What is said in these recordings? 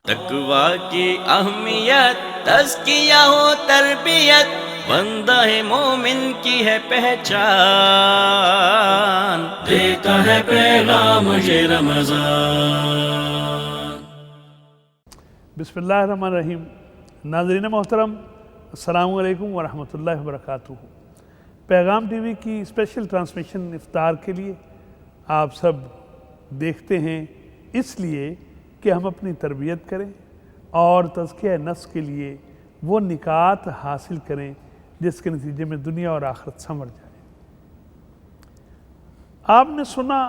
تقویٰ کی اہمیت تزکیہ ہو تربیت بندہ مومن کی ہے پہچان دیتا ہے پیغام یہ رمضان۔ بسم اللہ الرحمن الرحیم۔ ناظرین محترم، السلام علیکم ورحمۃ اللہ وبرکاتہ۔ پیغام ٹی وی کی اسپیشل ٹرانسمیشن افطار کے لیے آپ سب دیکھتے ہیں، اس لیے کہ ہم اپنی تربیت کریں اور تزکیہ نفس کے لیے وہ نکات حاصل کریں جس کے نتیجے میں دنیا اور آخرت سنور جائے۔ آپ نے سنا،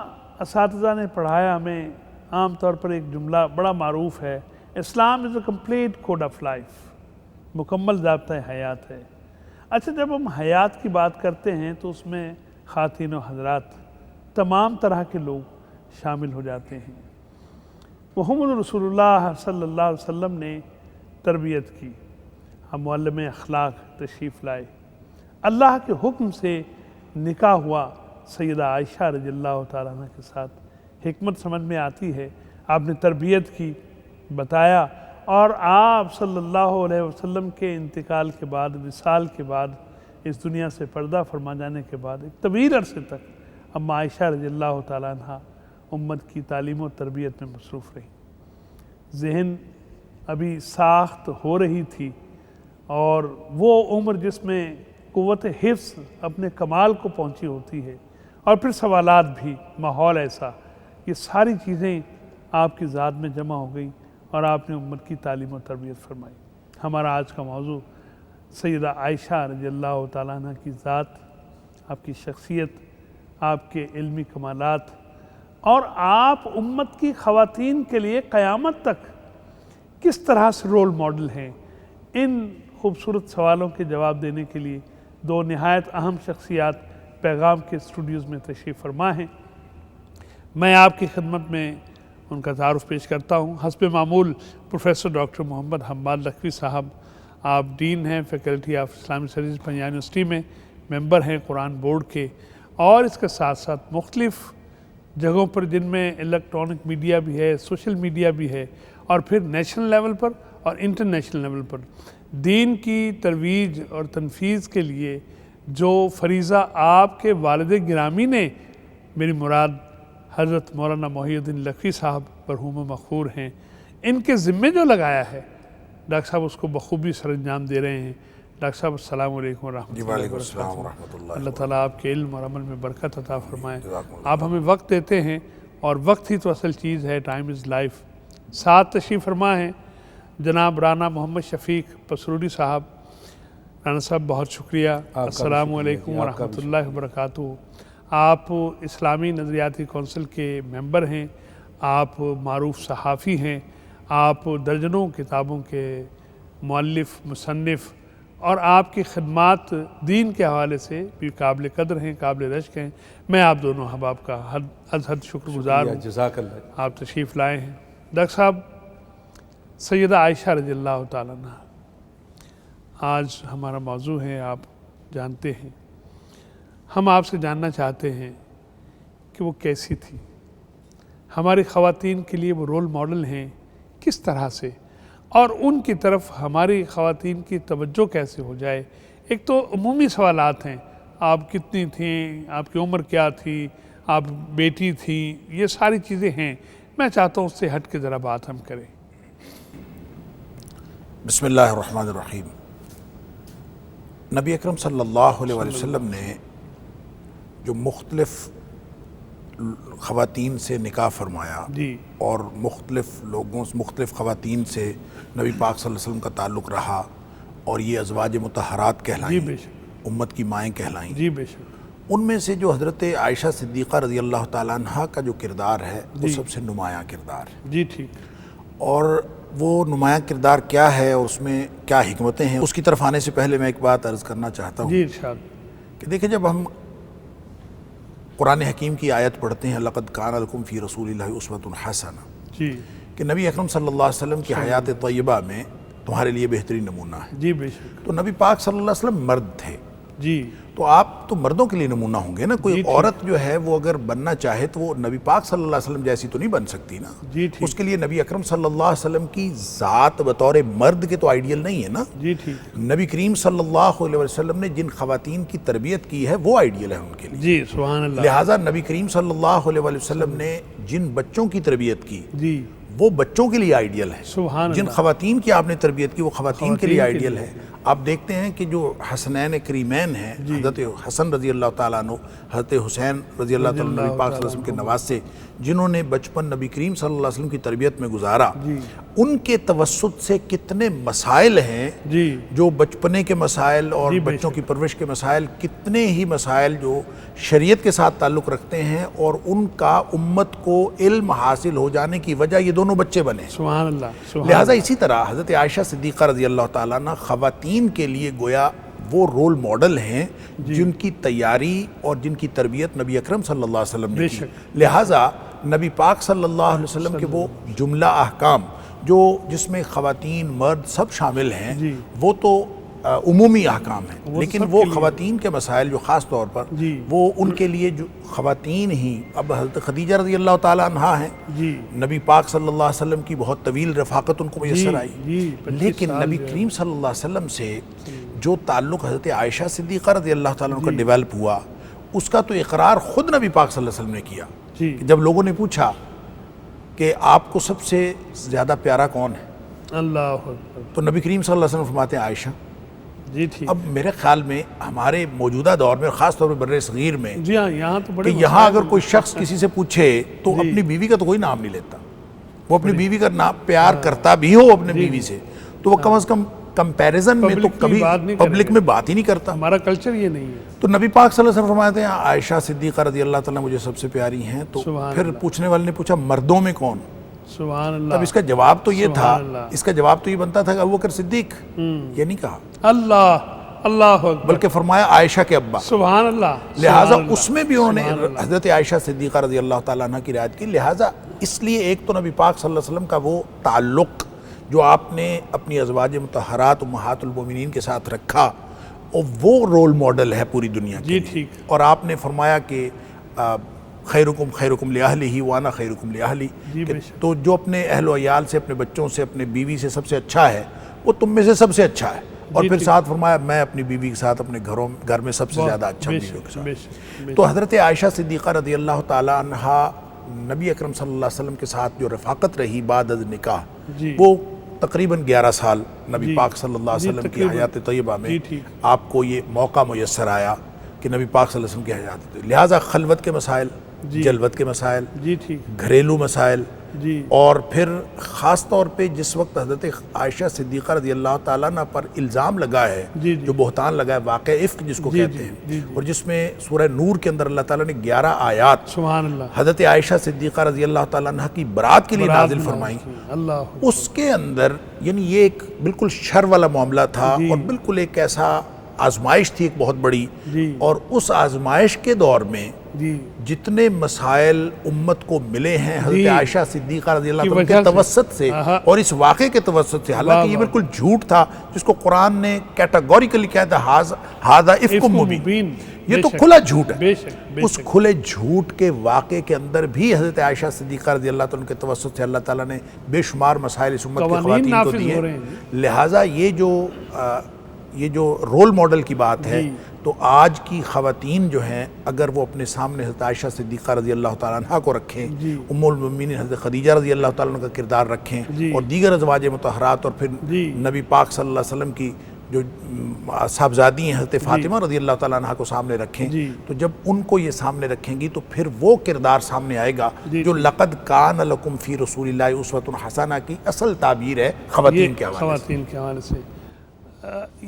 اساتذہ نے پڑھایا ہمیں، عام طور پر ایک جملہ بڑا معروف ہے، Islam is a complete code of life, مکمل ضابطۂ حیات ہے۔ اچھا، جب ہم حیات کی بات کرتے ہیں تو اس میں خواتین و حضرات تمام طرح کے لوگ شامل ہو جاتے ہیں۔ محمد رسول اللہ صلی اللہ علیہ وسلم نے تربیت کی، ہم معلم اخلاق تشریف لائے، اللہ کے حکم سے نکاح ہوا سیدہ عائشہ رضی اللہ تعالیٰ عنہ کے ساتھ۔ حکمت سمجھ میں آتی ہے، آپ نے تربیت کی، بتایا، اور آپ صلی اللہ علیہ وسلم کے انتقال کے بعد، وصال کے بعد، اس دنیا سے پردہ فرما جانے کے بعد ایک طویل عرصے تک اماں عائشہ رضی اللہ تعالیٰ عنہ امت کی تعلیم و تربیت میں مصروف رہی۔ ذہن ابھی ساخت ہو رہی تھی، اور وہ عمر جس میں قوت حفظ اپنے کمال کو پہنچی ہوتی ہے، اور پھر سوالات بھی، ماحول ایسا، یہ ساری چیزیں آپ کی ذات میں جمع ہو گئی اور آپ نے امت کی تعلیم و تربیت فرمائی۔ ہمارا آج کا موضوع سیدہ عائشہ رضی اللہ تعالیٰ عنہ کی ذات، آپ کی شخصیت، آپ کے علمی کمالات، اور آپ امت کی خواتین کے لیے قیامت تک کس طرح سے رول ماڈل ہیں۔ ان خوبصورت سوالوں کے جواب دینے کے لیے دو نہایت اہم شخصیات پیغام کے اسٹوڈیوز میں تشریف فرما ہیں۔ میں آپ کی خدمت میں ان کا تعارف پیش کرتا ہوں۔ حسب معمول پروفیسر ڈاکٹر محمد حماد لکھوی صاحب، آپ ڈین ہیں فیکلٹی آف اسلامی اسٹڈیز پنجاب یونیورسٹی میں، ممبر ہیں قرآن بورڈ کے، اور اس کے ساتھ ساتھ مختلف جگہوں پر جن میں الیکٹرانک میڈیا بھی ہے، سوشل میڈیا بھی ہے، اور پھر نیشنل لیول پر اور انٹرنیشنل لیول پر دین کی ترویج اور تنفیذ کے لیے جو فریضہ آپ کے والد گرامی نے، میری مراد حضرت مولانا محی الدین لکھوی صاحب مرحوم مغفور ہیں، ان کے ذمے جو لگایا ہے، ڈاکٹر صاحب اس کو بخوبی سر انجام دے رہے ہیں۔ ڈاکٹر صاحب السلام علیکم ورحمۃ اللہ وبرکاتہ۔ اللہ تعالیٰ آپ کے علم اور عمل میں برکت عطا فرمائے۔ آپ ہمیں وقت دیتے ہیں، اور وقت ہی تو اصل چیز ہے، ٹائم از لائف۔ ساتھ تشریف فرما ہیں جناب رانا محمد شفیق پسرودی صاحب۔ رانا صاحب بہت شکریہ، السلام علیکم ورحمۃ اللہ وبرکاتہ۔ آپ اسلامی نظریاتی کونسل کے ممبر ہیں، آپ معروف صحافی ہیں، آپ درجنوں کتابوں کے مؤلف، مصنف، اور آپ کی خدمات دین کے حوالے سے بھی قابل قدر ہیں، قابل رشک ہیں۔ میں آپ دونوں احباب کا از حد شکر گزار ہوں، جزاک اللہ۔ آپ تشریف لائے ہیں۔ ڈاکٹر صاحب، سیدہ عائشہ رضی اللہ تعالیٰ عنہ آج ہمارا موضوع ہے، آپ جانتے ہیں۔ ہم آپ سے جاننا چاہتے ہیں کہ وہ کیسی تھی، ہماری خواتین کے لیے وہ رول ماڈل ہیں کس طرح سے، اور ان کی طرف ہماری خواتین کی توجہ کیسے ہو جائے۔ ایک تو عمومی سوالات ہیں، آپ کتنی تھیں، آپ کی عمر کیا تھی، آپ بیٹی تھیں، یہ ساری چیزیں ہیں۔ میں چاہتا ہوں اس سے ہٹ کے ذرا بات ہم کریں۔ بسم اللہ الرحمن الرحیم۔ نبی اکرم صلی اللہ علیہ وسلم نے جو مختلف خواتین سے نکاح فرمایا، جی، اور مختلف لوگوں سے، مختلف خواتین سے نبی پاک صلی اللہ علیہ وسلم کا تعلق رہا، اور یہ ازواج مطہرات کہلائیں، جی بے شک، امت کی مائیں کہلائیں۔ جی بے شک۔ ان میں سے جو حضرت عائشہ صدیقہ رضی اللہ تعالیٰ عنہ کا جو کردار ہے وہ سب سے نمایاں کردار ہے۔ جی ٹھیک۔ اور وہ نمایاں کردار کیا ہے اور اس میں کیا حکمتیں ہیں، اس کی طرف آنے سے پہلے میں ایک بات عرض کرنا چاہتا ہوں جی ارشاد۔ کہ دیکھیں، جب ہم قرآن حکیم کی آیت پڑھتے ہیں لَقَدْ كَانَ لَكُمْ فِي رَسُولِ اللَّهِ أُسْوَةٌ حَسَنَةٌ، جی کہ نبی اکرم صلی اللہ علیہ وسلم کی حیات طیبہ میں تمہارے لیے بہترین نمونہ ہے۔ جی بے شک۔ تو نبی پاک صلی اللہ علیہ وسلم مرد تھے، جی، تو آپ تو مردوں کے لیے نمونہ ہوں گے نا. کوئی عورت جو ہے وہ اگر بننا چاہے تو وہ نبی پاک صلی اللہ علیہ وسلم جیسی تو نہیں بن سکتی نا. اس کے لیے نبی اکرم صلی اللہ علیہ وسلم کی ذات بطور مرد کے تو آئیڈیل نہیں ہے نا. نبی کریم صلی اللہ علیہ وسلم نے جن خواتین کی تربیت کی ہے وہ آئیڈیل ہے ان کے لیے. جی سبحان اللہ. لہٰذا نبی کریم صلی اللہ علیہ وسلم نے جن بچوں کی تربیت کی وہ بچوں کے لیے آئیڈیل ہے. جن خواتین کی آپ نے تربیت کی وہ خواتین کے لیے آئیڈیل ہے. آپ دیکھتے ہیں کہ جو حسنین کریمین ہیں، حضرت حسن رضی اللہ تعالیٰ عنہ، حضرت حسین رضی اللہ تعالیٰ عنہ، نبی پاک صلی اللہ علیہ وسلم کے نواسے، جنہوں نے بچپن نبی کریم صلی اللہ علیہ وسلم کی تربیت میں گزارا، ان کے توسط سے کتنے مسائل ہیں جو بچپنے کے مسائل اور بچوں کی پرورش کے مسائل، کتنے ہی مسائل جو شریعت کے ساتھ تعلق رکھتے ہیں، اور ان کا امت کو علم حاصل ہو جانے کی وجہ یہ دونوں بچے بنے. سبحان اللہ. لہٰذا اسی طرح حضرت عائشہ صدیقہ رضی اللہ تعالیٰ عنہ خواتین کے لیے گویا وہ رول ماڈل ہیں جن کی تیاری اور جن کی تربیت نبی اکرم صلی اللہ علیہ وسلم نے کی. لہٰذا نبی پاک صلی اللہ علیہ وسلم کے وہ جملہ احکام جس میں خواتین مرد سب شامل ہیں وہ تو عمومی احکام ہیں، لیکن وہ خواتین کے مسائل جو خاص طور پر وہ ان کے لیے جو خواتین ہی، اب حضرت خدیجہ رضی اللہ تعالیٰ عنہا ہیں، نبی پاک صلی اللہ علیہ وسلم کی بہت طویل رفاقت ان کو میسر آئی، لیکن نبی کریم صلی اللہ علیہ وسلم سے جو تعلق حضرت عائشہ صدیقہ رضی اللہ تعالیٰ عنہ کا ڈیولپ ہوا، اس کا تو اقرار خود نبی پاک صلی اللہ علیہ وسلم نے کیا. جب لوگوں نے پوچھا کہ آپ کو سب سے زیادہ پیارا کون ہے، اللہ، تو نبی کریم صلی اللہ علیہ وسلم فرماتے ہیں عائشہ. اب میرے خیال میں ہمارے موجودہ دور میں، خاص طور پر بر صغیر میں، کہ یہاں اگر کوئی شخص کسی سے پوچھے تو اپنی بیوی کا تو کوئی نام نہیں لیتا. وہ اپنی بیوی کا نام پیار کرتا بھی ہو اپنے بیوی سے تو وہ کم از کم کمپیریزن میں تو کبھی پبلک میں بات ہی نہیں کرتا. ہمارا کلچر یہ نہیں ہے. تو نبی پاک صلی اللہ علیہ وسلم فرماتے ہیں عائشہ صدیقہ رضی اللہ تعالیٰ مجھے سب سے پیاری ہیں. تو پھر پوچھنے والے نے پوچھا مردوں میں کون؟ سبحان اللہ. اب اس کا جواب تو یہ تھا، اس کا جواب تو یہ بنتا تھا کہ ابوبکر صدیق، یہ نہیں کہا اللہ بلکہ فرمایا عائشہ کے ابا. سبحان اللہ. لہٰذا اس میں بھی انہوں نے حضرت عائشہ صدیقہ رضی اللہ تعالیٰ عنہ کی رعایت کی. لہٰذا اس لیے ایک تو نبی پاک صلی اللہ علیہ وسلم کا وہ تعلق جو آپ نے اپنی ازواج مطہرات امہات المومنین کے ساتھ رکھا، اور وہ رول ماڈل ہے پوری دنیا کے لیے. اور آپ نے فرمایا کہ خیرکم خیرکم لأہلہ وانا خیرکم لأہلی، تو جو اپنے اہل و عیال سے، اپنے بچوں سے، اپنے بیوی سے سب سے اچھا ہے وہ تم میں سے سب سے اچھا ہے. اور پھر ساتھ فرمایا میں اپنی بیوی کے ساتھ اپنے گھر میں سب سے زیادہ اچھا بیویوں کے ساتھ. تو حضرت عائشہ صدیقہ رضی اللہ تعالیٰ عنہا نبی اکرم صلی اللہ علیہ وسلم کے ساتھ جو رفاقت رہی بعد از نکاح، وہ تقریباً 11 سال نبی پاک صلی اللہ علیہ وسلم کی حیات طیبہ میں آپ کو یہ موقع میسر آیا کہ نبی پاک صلی اللہ علیہ وسلم کی حیات. لہٰذا خلوت کے مسائل، جلوت کے مسائل، گھریلو مسائل، اور پھر خاص طور پہ جس وقت حضرت عائشہ صدیقہ رضی اللہ تعالیٰ عنہ پر الزام لگا ہے، جو بہتان لگا ہے، واقع افک جس کو کہتے ہیں، اور جس میں سورہ نور کے اندر اللہ تعالیٰ نے 11 آیات حضرت عائشہ صدیقہ رضی اللہ تعالیٰ عنہ کی برات کے لیے نازل فرمائی. اس کے اندر یعنی یہ ایک بالکل شر والا معاملہ تھا، اور بالکل ایک ایسا آزمائش تھی ایک بہت بڑی. اور اس آزمائش کے دور میں جتنے مسائل امت کو ملے ہیں حضرت عائشہ صدیقہ رضی اللہ عنہ کے توسط سے اور اس واقعے کے توسط سے، حالانکہ یہ بالکل جھوٹ تھا جس کو قرآن نے کیٹاگوریکلی کہا تھا ھذا افک مبین، یہ تو کھلا جھوٹ ہے. اس کھلے جھوٹ کے واقعے کے اندر بھی حضرت عائشہ صدیقہ رضی اللہ عنہ کے توسط سے اللہ تعالیٰ نے بے شمار مسائل اس امت کی خواتین کو دیے. لہٰذا یہ جو رول ماڈل کی بات ہے، تو آج کی خواتین جو ہیں اگر وہ اپنے سامنے حضرت عائشہ صدیقہ رضی اللہ تعالیٰ عنہ کو رکھیں، ام المؤمنین حضرت خدیجہ رضی اللہ تعالیٰ عنہ کا کردار رکھیں، اور دیگر ازواج مطہرات، اور پھر نبی پاک صلی اللہ علیہ وسلم کی جو صاحبزادی ہیں حضرت فاطمہ رضی اللہ تعالیٰ عنہ کو سامنے رکھیں، تو جب ان کو یہ سامنے رکھیں گی تو پھر وہ کردار سامنے آئے گا جو لقد کان لکم فی رسول اللہ اسوۃ حسنہ کی اصل تعبیر ہے خواتین کے حوالے سے.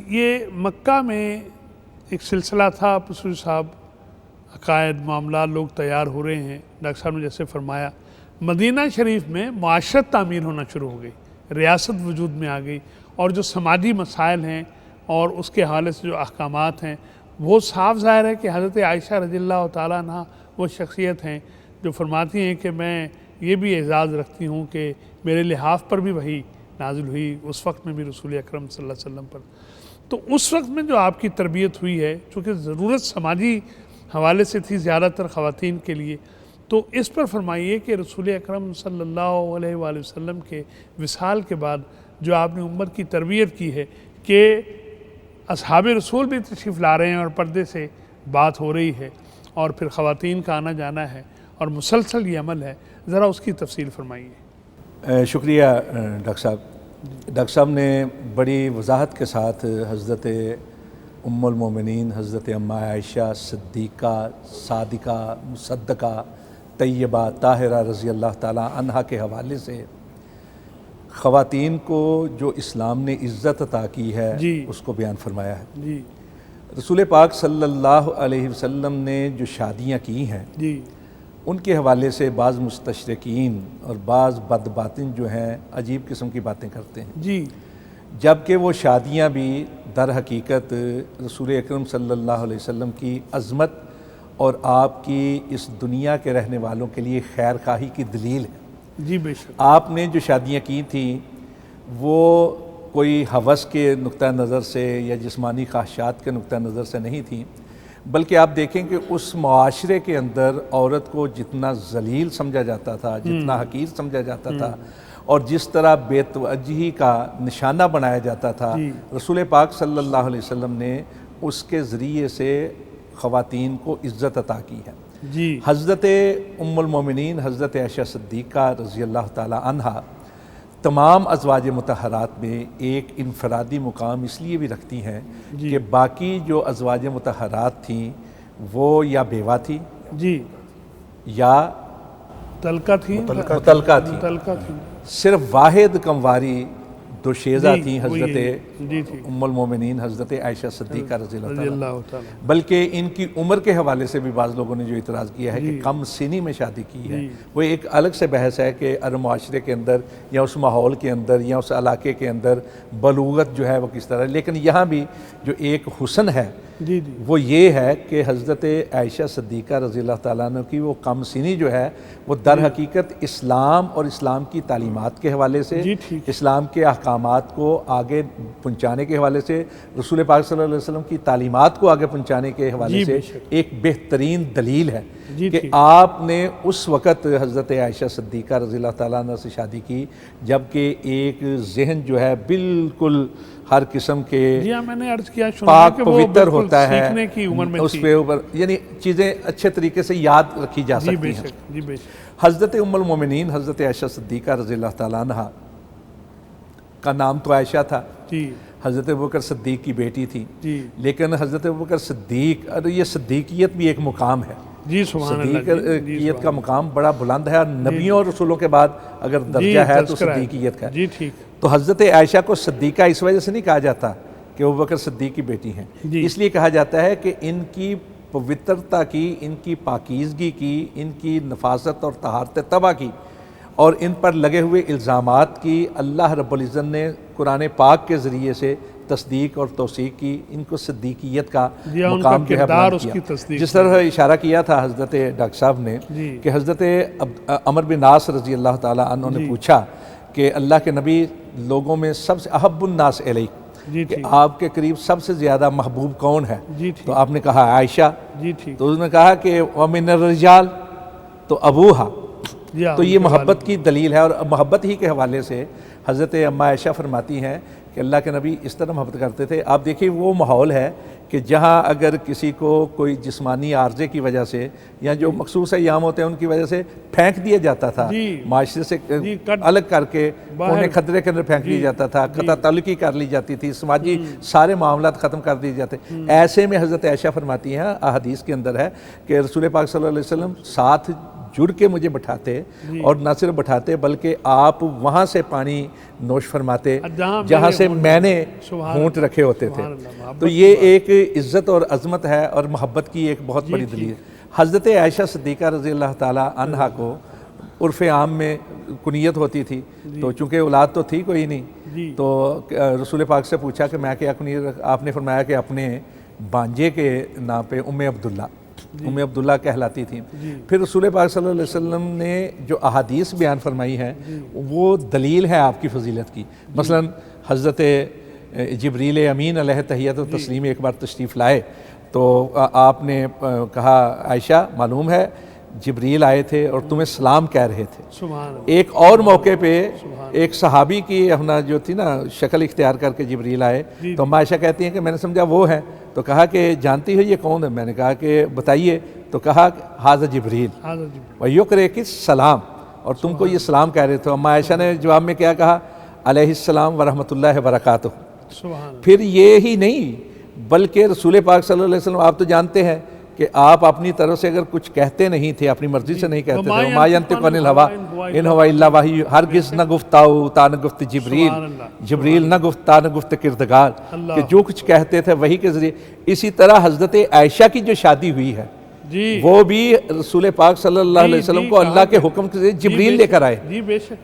یہ مکہ میں ایک سلسلہ تھا، پسر صاحب عقائد معاملات لوگ تیار ہو رہے ہیں. ڈاکٹر صاحب نے جیسے فرمایا مدینہ شریف میں معاشرت تعمیر ہونا شروع ہو گئی، ریاست وجود میں آ گئی، اور جو سماجی مسائل ہیں اور اس کے حوالے سے جو احکامات ہیں وہ صاف ظاہر ہے کہ حضرت عائشہ رضی اللہ تعالیٰ عنہ وہ شخصیت ہیں جو فرماتی ہیں کہ میں یہ بھی اعزاز رکھتی ہوں کہ میرے لحاف پر بھی وحی نازل ہوئی، اس وقت میں بھی رسول اکرم صلی اللہ علیہ وسلم پر. تو اس وقت میں جو آپ کی تربیت ہوئی ہے، چونکہ ضرورت سماجی حوالے سے تھی زیادہ تر خواتین کے لیے، تو اس پر فرمائیے کہ رسول اکرم صلی اللہ علیہ وآلہ وسلم کے وصال کے بعد جو آپ نے امت کی تربیت کی ہے کہ اصحاب رسول بھی تشریف لا رہے ہیں اور پردے سے بات ہو رہی ہے اور پھر خواتین کا آنا جانا ہے اور مسلسل یہ عمل ہے، ذرا اس کی تفصیل فرمائیے۔ شکریہ ڈاکٹر صاحب۔ ڈاکٹر صاحب نے بڑی وضاحت کے ساتھ حضرت ام المومنین حضرت اماں عائشہ صدیقہ صادقہ مصدقہ طیبہ طاہرہ رضی اللہ تعالیٰ عنہا کے حوالے سے خواتین کو جو اسلام نے عزت عطا کی ہے جی اس کو بیان فرمایا ہے۔ جی رسول پاک صلی اللہ علیہ وسلم نے جو شادیاں کی ہیں جی ان کے حوالے سے بعض مستشرقین اور بعض بد باطن جو ہیں عجیب قسم کی باتیں کرتے ہیں، جی جبکہ وہ شادیاں بھی در حقیقت رسول اکرم صلی اللہ علیہ وسلم کی عظمت اور آپ کی اس دنیا کے رہنے والوں کے لیے خیر خواہی کی دلیل ہے۔ جی بے شک۔ آپ نے جو شادیاں کی تھیں وہ کوئی ہوس کے نقطہ نظر سے یا جسمانی خواہشات کے نقطہ نظر سے نہیں تھیں، بلکہ آپ دیکھیں کہ اس معاشرے کے اندر عورت کو جتنا ذلیل سمجھا جاتا تھا، جتنا حقیر سمجھا جاتا تھا اور جس طرح بے توجہی کا نشانہ بنایا جاتا تھا، رسول پاک صلی اللہ علیہ وسلم نے اس کے ذریعے سے خواتین کو عزت عطا کی ہے۔ جی حضرت ام المومنین حضرت عائشہ صدیقہ رضی اللہ تعالی عنہا تمام ازواج مطہرات میں ایک انفرادی مقام اس لیے بھی رکھتی ہیں کہ باقی جو ازواج مطہرات تھیں وہ یا بیوہ تھی جی یا تلکہ تھی، مطلقہ تھی، تلکہ تھی، صرف واحد کمواری دو شیزہ جی، تھیں وہی حضرت جی تھی ام المومنین حضرت عائشہ صدیقہ رضی اللہ رضی تعالیٰ اللہ تعالیٰ۔ بلکہ ان کی عمر کے حوالے سے بھی بعض لوگوں نے جو اعتراض کیا ہے کہ کم سنی میں شادی کی ہے، وہ ایک الگ سے بحث ہے کہ ہر معاشرے کے اندر یا اس ماحول کے اندر یا اس علاقے کے اندر بلوغت جو ہے وہ کس طرح، لیکن یہاں بھی جو ایک حسن ہے جی جی وہ یہ ہے کہ حضرت عائشہ صدیقہ رضی اللہ تعالیٰ عنہ کی وہ کم سنی جو ہے وہ در حقیقت اسلام اور اسلام کی تعلیمات کے حوالے سے، جی ٹھیک، اسلام کے احکامات کو آگے پہنچانے کے حوالے سے، رسول پاک صلی اللہ علیہ وسلم کی تعلیمات کو آگے پہنچانے کے حوالے سے ایک بہترین دلیل ہے کہ آپ نے اس وقت حضرت عائشہ صدیقہ رضی اللہ تعالیٰ عنہ سے شادی کی جبکہ ایک ذہن جو ہے بالکل ہر قسم کے جی ہاں، میں نے عرض کیا پاک پوتر ہوتا ہے، سیکھنے کی عمر میں اس پہ اوپر یعنی چیزیں اچھے طریقے سے یاد رکھی جا جی بے سکتی ہیں۔ شک، جی بے شک۔ حضرت ام المومنین حضرت عائشہ صدیقہ رضی اللہ تعالیٰ عنہ کا نام تو عائشہ تھا، جی حضرت ابوبکر صدیق کی بیٹی تھی، جی لیکن حضرت ابوبکر صدیق اور یہ صدیقیت بھی ایک مقام ہے، جی سبحان اللہ، صدیقیت کا مقام بڑا بلند ہے اور نبیوں اور رسولوں کے بعد اگر درجہ ہے تو صدیقیت کا ہے۔ جی ٹھیک، تو حضرت عائشہ کو صدیقہ اس وجہ سے نہیں کہا جاتا کہ ابوبکر صدیق کی بیٹی ہیں، اس لیے کہا جاتا ہے کہ ان کی پوترتا کی، ان کی پاکیزگی کی، ان کی نفاست اور طہارت طبع کی اور ان پر لگے ہوئے الزامات کی اللہ رب العزت نے قرآن پاک کے ذریعے سے تصدیق اور توثیق کی، ان کو صدیقیت کا مقام جو ہے بلند کیا۔ جس طرح اشارہ کیا تھا حضرت ڈاکٹر صاحب نے کہ حضرت عمر بن عاص رضی اللہ تعالیٰ عنہ نے پوچھا کہ اللہ کے نبی لوگوں میں سب سے احب الناس الیک، کہ آپ کے قریب سب سے زیادہ محبوب کون ہے؟ تو آپ نے کہا عائشہ، تو اس نے کہا کہ ومن الرجال تو ابوہا، تو یہ محبت کی دلیل ہے اور محبت ہی کے حوالے سے حضرت اماں عائشہ فرماتی ہیں کہ اللہ کے نبی اس طرح محبت کرتے تھے۔ آپ دیکھیں وہ ماحول ہے کہ جہاں اگر کسی کو کوئی جسمانی عارضے کی وجہ سے یا جو مخصوص ایام ہوتے ہیں ان کی وجہ سے پھینک دیا جاتا تھا، معاشرے سے الگ کر کے انہیں خطرے کے اندر پھینک دیا جاتا تھا، قطع تعلقی کر لی جاتی تھی، سماجی سارے معاملات ختم کر دیے جاتے، ایسے میں حضرت عائشہ فرماتی ہیں احادیث کے اندر ہے کہ رسول پاک صلی اللہ علیہ وسلم ساتھ جڑ کے مجھے بٹھاتے اور نہ صرف بٹھاتے بلکہ آپ وہاں سے پانی نوش فرماتے جہاں سے میں نے ہونٹ رکھے ہوتے تھے۔ تو یہ ایک عزت اور عظمت ہے اور محبت کی ایک بہت بڑی دلیل۔ حضرت عائشہ صدیقہ رضی اللہ تعالیٰ عنہا کو عرف عام میں کنیت ہوتی تھی، تو چونکہ اولاد تو تھی کوئی نہیں تو رسول پاک سے پوچھا کہ میں کیا کنیت، آپ نے فرمایا کہ اپنے بانجے کے نام پہ ام عبداللہ، ام عبداللہ کہلاتی تھیں۔ پھر رسول پاک صلی اللہ علیہ وسلم نے جو احادیث بیان فرمائی ہیں وہ دلیل ہے آپ کی فضیلت کی۔ مثلا حضرت جبریل امین علیہ تحیت و تسلیم ایک بار تشریف لائے تو آپ نے کہا عائشہ معلوم ہے جبریل آئے تھے اور تمہیں سلام کہہ رہے تھے۔ سبحان اللہ۔ ایک اور موقع پہ ایک صحابی کی اپنا جو تھی نا شکل اختیار کر کے جبریل آئے تو ہم عائشہ کہتی ہیں کہ میں نے سمجھا وہ ہے، تو کہا کہ جانتی ہو یہ کون ہے؟ میں نے کہا کہ بتائیے، تو کہا ھذا جبریل ویقرئک السلام، اور تم کو یہ سلام کہہ رہے تھے۔ اما عائشہ نے جواب میں کیا کہا؟ علیہ السلام ورحمۃ اللہ وبرکاتہ۔ پھر یہ ہی نہیں بلکہ رسول پاک صلی اللہ علیہ وسلم آپ تو جانتے ہیں کہ آپ اپنی طرف سے اگر کچھ کہتے نہیں تھے، اپنی مرضی سے نہیں کہتے تھے، ما ینطق عن الہوی ان ہو الا وحی، ہرگز نہ گفتاؤ تا نہ گفت جبریل، جبریل نہ گفت تا نہ گفت کردگار، کہ جو کچھ کہتے تھے وہی کے ذریعے۔ اسی طرح حضرت عائشہ کی جو شادی ہوئی ہے وہ بھی رسول پاک صلی اللہ علیہ وسلم کو اللہ کے حکم سے جبریل لے کر آئے۔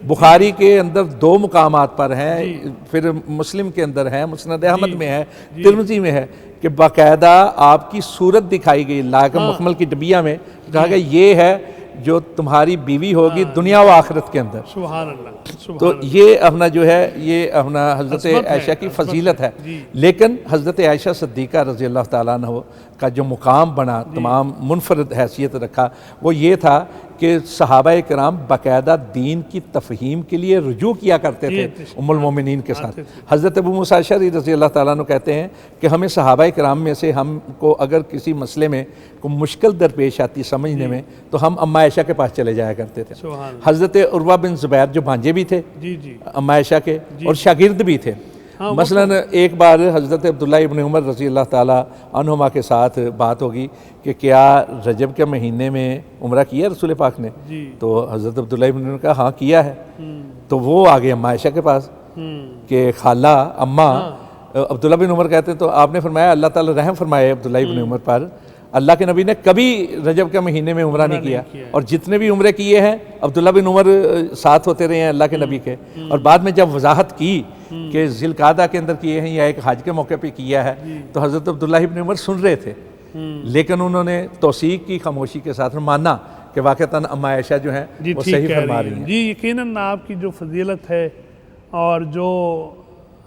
بخاری کے اندر 2 مقامات پر ہیں، پھر مسلم کے اندر ہے، مسند احمد میں ہے، ترمذی میں ہے، کہ باقاعدہ آپ کی صورت دکھائی گئی لاکھ مخمل کی ڈبیا میں، کہا کہ یہ ہے جو تمہاری بیوی ہوگی دنیا و آخرت کے اندر۔ سبحان اللہ۔ تو یہ اپنا جو ہے یہ اپنا حضرت عائشہ کی فضیلت ہے۔ لیکن حضرت عائشہ صدیقہ رضی اللہ تعالیٰ عنہ کا جو مقام بنا، تمام منفرد حیثیت رکھا، وہ یہ تھا کہ صحابہ کرام باقاعدہ دین کی تفہیم کے لیے رجوع کیا کرتے تھے ام المومنین کے ساتھ۔ حضرت ابو موسیٰ اشعری رضی اللہ تعالیٰ عنہ کہتے ہیں کہ ہمیں صحابہ کرام میں سے ہم کو اگر کسی مسئلے میں کوئی مشکل درپیش آتی سمجھنے میں تو ہم اما عائشہ کے پاس چلے جایا کرتے تھے۔ حضرت عروہ بن زبیر جو بھانجے بھی تھے اما عائشہ کے اور شاگرد بھی تھے، مثلاً ایک بار حضرت عبداللہ ابن عمر رضی اللہ تعالیٰ عنہما کے ساتھ بات ہوگی کہ کیا رجب کے مہینے میں عمرہ کیا رسول پاک نے؟ تو حضرت عبداللہ ابن عمر نے کہا ہاں کیا ہے۔ تو وہ آگے اما عائشہ کے پاس کہ خالہ اماں، عبداللہ بن عمر کہتے ہیں تو آپ نے فرمایا اللہ تعالیٰ رحم فرمائے عبداللہ ابن عمر پر، اللہ کے نبی نے کبھی رجب کے مہینے میں عمرہ نہیں کیا، اور جتنے بھی عمرے کیے ہیں عبداللہ بن عمر ساتھ ہوتے رہے ہیں اللہ کے نبی کے، اور بعد میں جب وضاحت کی کہ ذی القعدہ کے اندر کیے ہیں یا ایک حج کے موقع پہ کیا ہے تو حضرت عبداللہ ابن عمر سن رہے تھے، لیکن انہوں نے توثیق کی خاموشی کے ساتھ مانا کہ واقعتاً اما عائشہ جو ہیں وہ صحیح فرما رہی ہیں۔ جی یقیناً آپ کی جو فضیلت ہے اور جو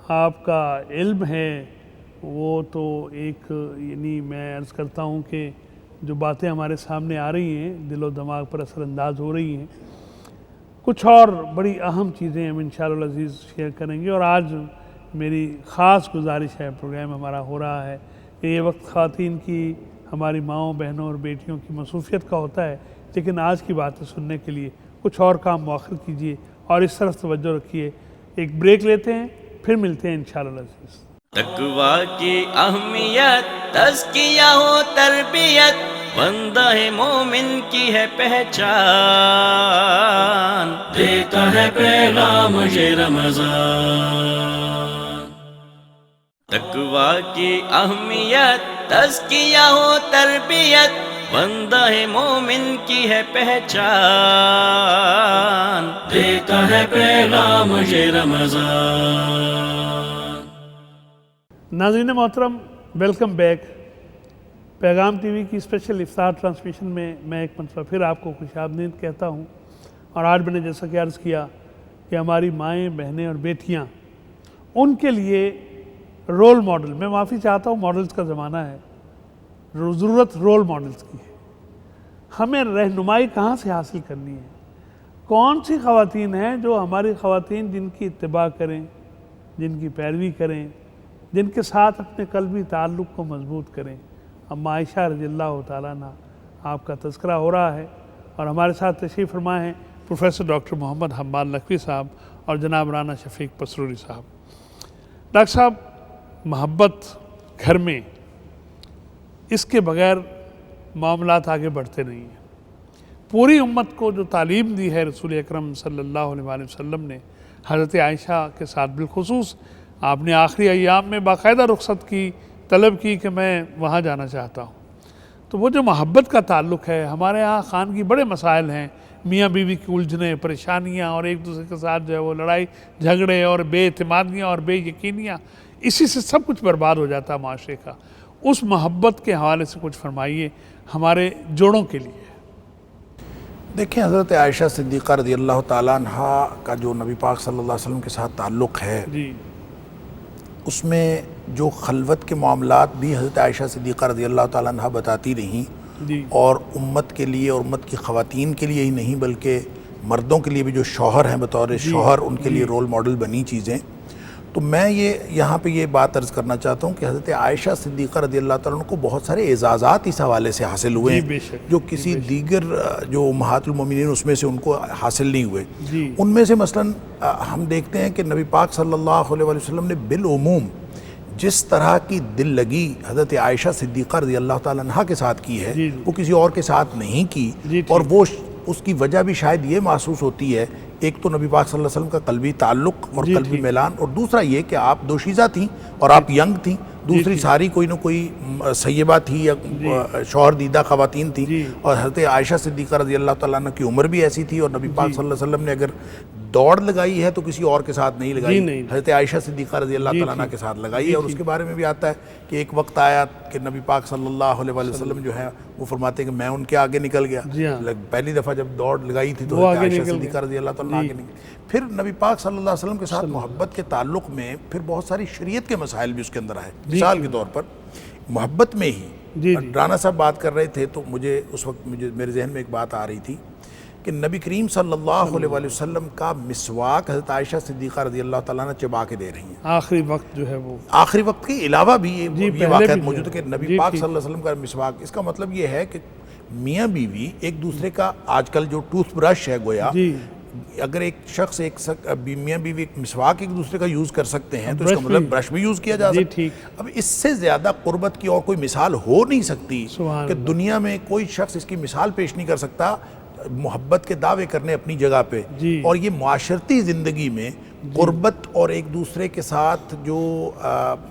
آپ کا علم ہے وہ تو ایک یعنی میں عرض کرتا ہوں کہ جو باتیں ہمارے سامنے آ رہی ہیں دل و دماغ پر اثر انداز ہو رہی ہیں۔ کچھ اور بڑی اہم چیزیں ہم انشاءاللہ العزیز شیئر کریں گے، اور آج میری خاص گزارش ہے، پروگرام ہمارا ہو رہا ہے کہ یہ وقت خواتین کی، ہماری ماؤں بہنوں اور بیٹیوں کی مصروفیت کا ہوتا ہے، لیکن آج کی باتیں سننے کے لیے کچھ اور کام مؤخر کیجیے اور اس طرف توجہ رکھیے۔ ایک بریک لیتے ہیں، پھر ملتے ہیں انشاءاللہ العزیز۔ تقویٰ کی اہمیت، تزکیہ و تربیت، بندہ مومن کی ہے پہچان، دیتا ہے پیغام یہ رمضان۔ تقویٰ کی اہمیت، تزکیہ و تربیت، بندہ مومن کی ہے پہچان، دیتا ہے پیغام یہ رمضان۔ ناظرین محترم، ویلکم بیک۔ پیغام ٹی وی کی اسپیشل افطار ٹرانسمیشن میں میں ایک مرتبہ پھر آپ کو خوش آمدید کہتا ہوں، اور آج میں نے جیسا کہ عرض کیا کہ ہماری مائیں بہنیں اور بیٹیاں، ان کے لیے رول ماڈل، میں معافی چاہتا ہوں ماڈلز کا زمانہ ہے، ضرورت رول ماڈلز کی ہے۔ ہمیں رہنمائی کہاں سے حاصل کرنی ہے؟ کون سی خواتین ہیں جو ہماری خواتین جن کی اتباع کریں، جن کی پیروی کریں، جن کے ساتھ اپنے قلبی تعلق کو مضبوط کریں؟ اما عائشہ رضی اللہ تعالیٰ عنہ آپ کا تذکرہ ہو رہا ہے، اور ہمارے ساتھ تشریف فرمائے ہیں پروفیسر ڈاکٹر محمد حماد نقوی صاحب اور جناب رانا شفیق پسروری صاحب۔ ڈاکٹر صاحب، محبت گھر میں، اس کے بغیر معاملات آگے بڑھتے نہیں ہیں۔ پوری امت کو جو تعلیم دی ہے رسول اکرم صلی اللہ علیہ وآلہ وسلم نے، حضرت عائشہ کے ساتھ بالخصوص آپ نے آخری ایام میں باقاعدہ رخصت کی، طلب کی کہ میں وہاں جانا چاہتا ہوں۔ تو وہ جو محبت کا تعلق ہے، ہمارے ہاں خانگی بڑے مسائل ہیں، میاں بیوی کی الجھنیں، پریشانیاں، اور ایک دوسرے کے ساتھ جو ہے وہ لڑائی جھگڑے اور بے اعتمادیاں اور بے یقینیاں، اسی سے سب کچھ برباد ہو جاتا ہے معاشرے کا۔ اس محبت کے حوالے سے کچھ فرمائیے ہمارے جوڑوں کے لیے۔ دیکھیں، حضرت عائشہ صدیقہ رضی اللہ تعالیٰ عنہ کا جو نبی پاک صلی اللہ علیہ وسلم کے ساتھ تعلق ہے، جی اس میں جو خلوت کے معاملات بھی حضرت عائشہ صدیقہ رضی اللہ تعالیٰ عنہ بتاتی رہیں جی اور امت کے لیے اور امت کی خواتین کے لیے ہی نہیں بلکہ مردوں کے لیے بھی جو شوہر ہیں بطور شوہر ان کے لیے رول ماڈل بنی چیزیں، تو میں یہاں پہ یہ بات عرض کرنا چاہتا ہوں کہ حضرت عائشہ صدیقہ رضی اللہ تعالیٰ عنہ کو بہت سارے اعزازات اس حوالے سے حاصل ہوئے بے ہیں شک، جو کسی دیگر جو امہات المومنین اس میں سے ان کو حاصل نہیں ہوئے۔ جی ان میں سے مثلاً ہم دیکھتے ہیں کہ نبی پاک صلی اللہ علیہ وسلم نے بالعموم جس طرح کی دل لگی حضرت عائشہ صدیقہ رضی اللہ تعالیٰ عنہ کے ساتھ کی ہے جی وہ کسی اور کے ساتھ نہیں کی، جی اور وہ اس کی وجہ بھی شاید یہ محسوس ہوتی ہے، ایک تو نبی پاک صلی اللہ علیہ وسلم کا قلبی تعلق اور جی قلبی میلان، اور دوسرا یہ کہ آپ دوشیزہ تھیں اور آپ ینگ تھیں، دوسری ساری کوئی نہ کوئی سیبہ تھی یا شوہر دیدہ خواتین تھیں، اور حضرت عائشہ صدیقہ رضی اللہ تعالیٰ عنہ کی عمر بھی ایسی تھی، اور نبی پاک صلی اللہ علیہ وسلم نے اگر دوڑ لگائی ہے تو کسی اور کے ساتھ نہیں لگائی، حضرت عائشہ صدیقہ رضی اللہ تعالیٰ عنہ کے ساتھ لگائی ہے۔ اور اس کے بارے میں بھی آتا ہے کہ ایک وقت آیا کہ نبی پاک صلی اللہ علیہ وسلم جو ہے وہ فرماتے ہیں کہ میں ان کے آگے نکل گیا، پہلی دفعہ جب دوڑ لگائی تھی تو حضرت عائشہ صدیقہ رضی اللہ تعالیٰ عنہ آگے نکلی۔ پھر نبی پاک صلی اللہ علیہ وسلم کے ساتھ محبت کے تعلق میں پھر بہت ساری شریعت کے مسائل بھی اس کے اندر آئے۔ مثال کے طور پر محبت میں ہی رانا صاحب بات کر رہے تھے تو مجھے اس وقت میرے ذہن میں ایک بات آ رہی تھی کہ نبی کریم صلی اللہ علیہ وسلم کا مسواک حضرت عائشہ صدیقہ رضی اللہ تعالیٰ عنہ چبا کے دے رہی ہیں آخری وقت جو ہے وہ آخری وقت کے علاوہ بھی یہ واقعات موجود ہے کہ نبی پاک صلی اللہ علیہ وسلم کا مسواک، اس کا مطلب یہ ہے کہ میاں بیوی ایک دوسرے کا، آج کل جو ٹوتھ برش ہے گویا، اگر ایک شخص میاں بیوی ایک مسواک ایک دوسرے کا یوز کر سکتے ہیں تو اس کا مطلب برش بھی یوز کیا جا سکتا ہے۔ اب اس سے زیادہ قربت کی اور کوئی مثال ہو نہیں سکتی کہ دنیا میں کوئی شخص اس کی مثال پیش نہیں کر سکتا محبت کے دعوے کرنے اپنی جگہ پہ، اور یہ معاشرتی زندگی میں قربت اور ایک دوسرے کے ساتھ جو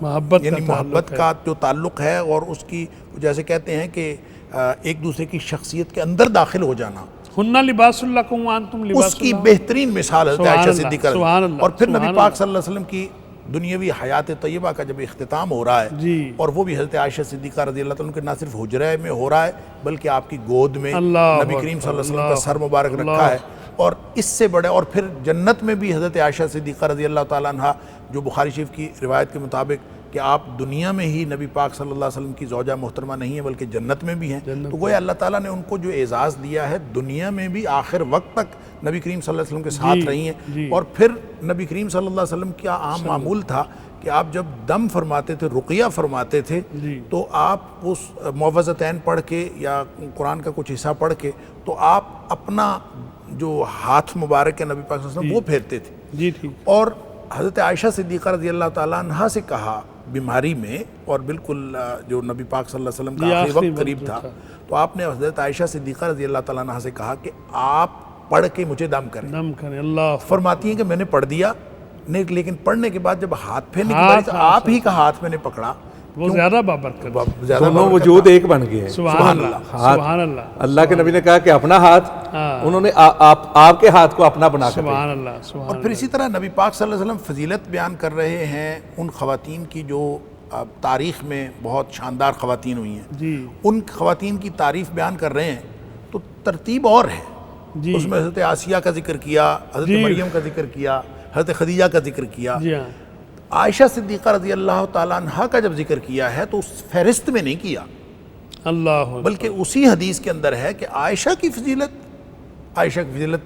محبت کا جو تعلق ہے اور اس کی جیسے کہتے ہیں کہ ایک دوسرے کی شخصیت کے اندر داخل ہو جانا، ہنہ لباس لکم وانتم لباس اس کی بہترین مثال حضرت عائشہ صدیقہ اور پھر نبی پاک صلی اللہ علیہ وسلم کی دنیاوی حیات طیبہ کا جب اختتام ہو رہا ہے اور وہ بھی حضرت عائشہ صدیقہ رضی اللہ تعالیٰ عنہ کے نہ صرف حجرہ میں ہو رہا ہے بلکہ آپ کی گود میں نبی کریم صلی اللہ علیہ وسلم کا سر مبارک رکھا ہے، اور اس سے بڑے، اور پھر جنت میں بھی حضرت عائشہ صدیقہ رضی اللہ تعالیٰ عنہ جو بخاری شریف کی روایت کے مطابق کہ آپ دنیا میں ہی نبی پاک صلی اللہ علیہ وسلم کی زوجہ محترمہ نہیں ہیں بلکہ جنت میں بھی ہیں، تو گویا اللہ تعالیٰ نے ان کو جو اعزاز دیا ہے دنیا میں بھی آخر وقت تک نبی کریم صلی اللہ علیہ وسلم کے ساتھ رہی ہیں۔ اور پھر نبی کریم صلی اللہ علیہ وسلم کا عام معمول تھا کہ آپ جب دم فرماتے تھے، رقیہ فرماتے تھے، تو آپ اس معوذتین پڑھ کے یا قرآن کا کچھ حصہ پڑھ کے تو آپ اپنا جو ہاتھ مبارک ہے نبی پاک صلی اللہ علیہ وسلم وہ پھیرتے تھے، اور حضرت عائشہ صدیقہ رضی اللہ تعالیٰ عنہ سے کہا بیماری میں، اور بالکل جو نبی پاک صلی اللہ علیہ وسلم کا آخری وقت قریب تھا، تو آپ نے حضرت عائشہ صدیقہ رضی اللہ تعالیٰ عنہ سے کہا کہ آپ پڑھ کے مجھے دم کریں۔ اللہ فرماتی ہیں کہ میں نے پڑھ دیا، لیکن پڑھنے کے بعد جب ہاتھ پھیرنے کی باری آپ ہی کا ہاتھ میں نے پکڑا، وہ زیادہ بابرکت، دونوں وجود ایک بن گئے ہیں۔ سبحان اللہ، سبحان اللہ۔ اللہ کے نبی نے کہا کہ اپنا ہاتھ، انہوں نے آپ کے ہاتھ کو اپنا بنا کر، سبحان اللہ۔ اور پھر اسی طرح نبی پاک صلی اللہ علیہ وسلم فضیلت بیان کر رہے ہیں ان خواتین کی جو تاریخ میں بہت شاندار خواتین ہوئی ہیں، ان خواتین کی تعریف بیان کر رہے ہیں تو ترتیب اور ہے، اس میں حضرت آسیہ کا ذکر کیا، حضرت مریم کا ذکر کیا، حضرت خدیجہ کا ذکر کیا، عائشہ صدیقہ رضی اللہ تعالیٰ عنہ کا جب ذکر کیا ہے تو اس فہرست میں نہیں کیا، بلکہ اسی حدیث کے اندر ہے کہ عائشہ کی فضیلت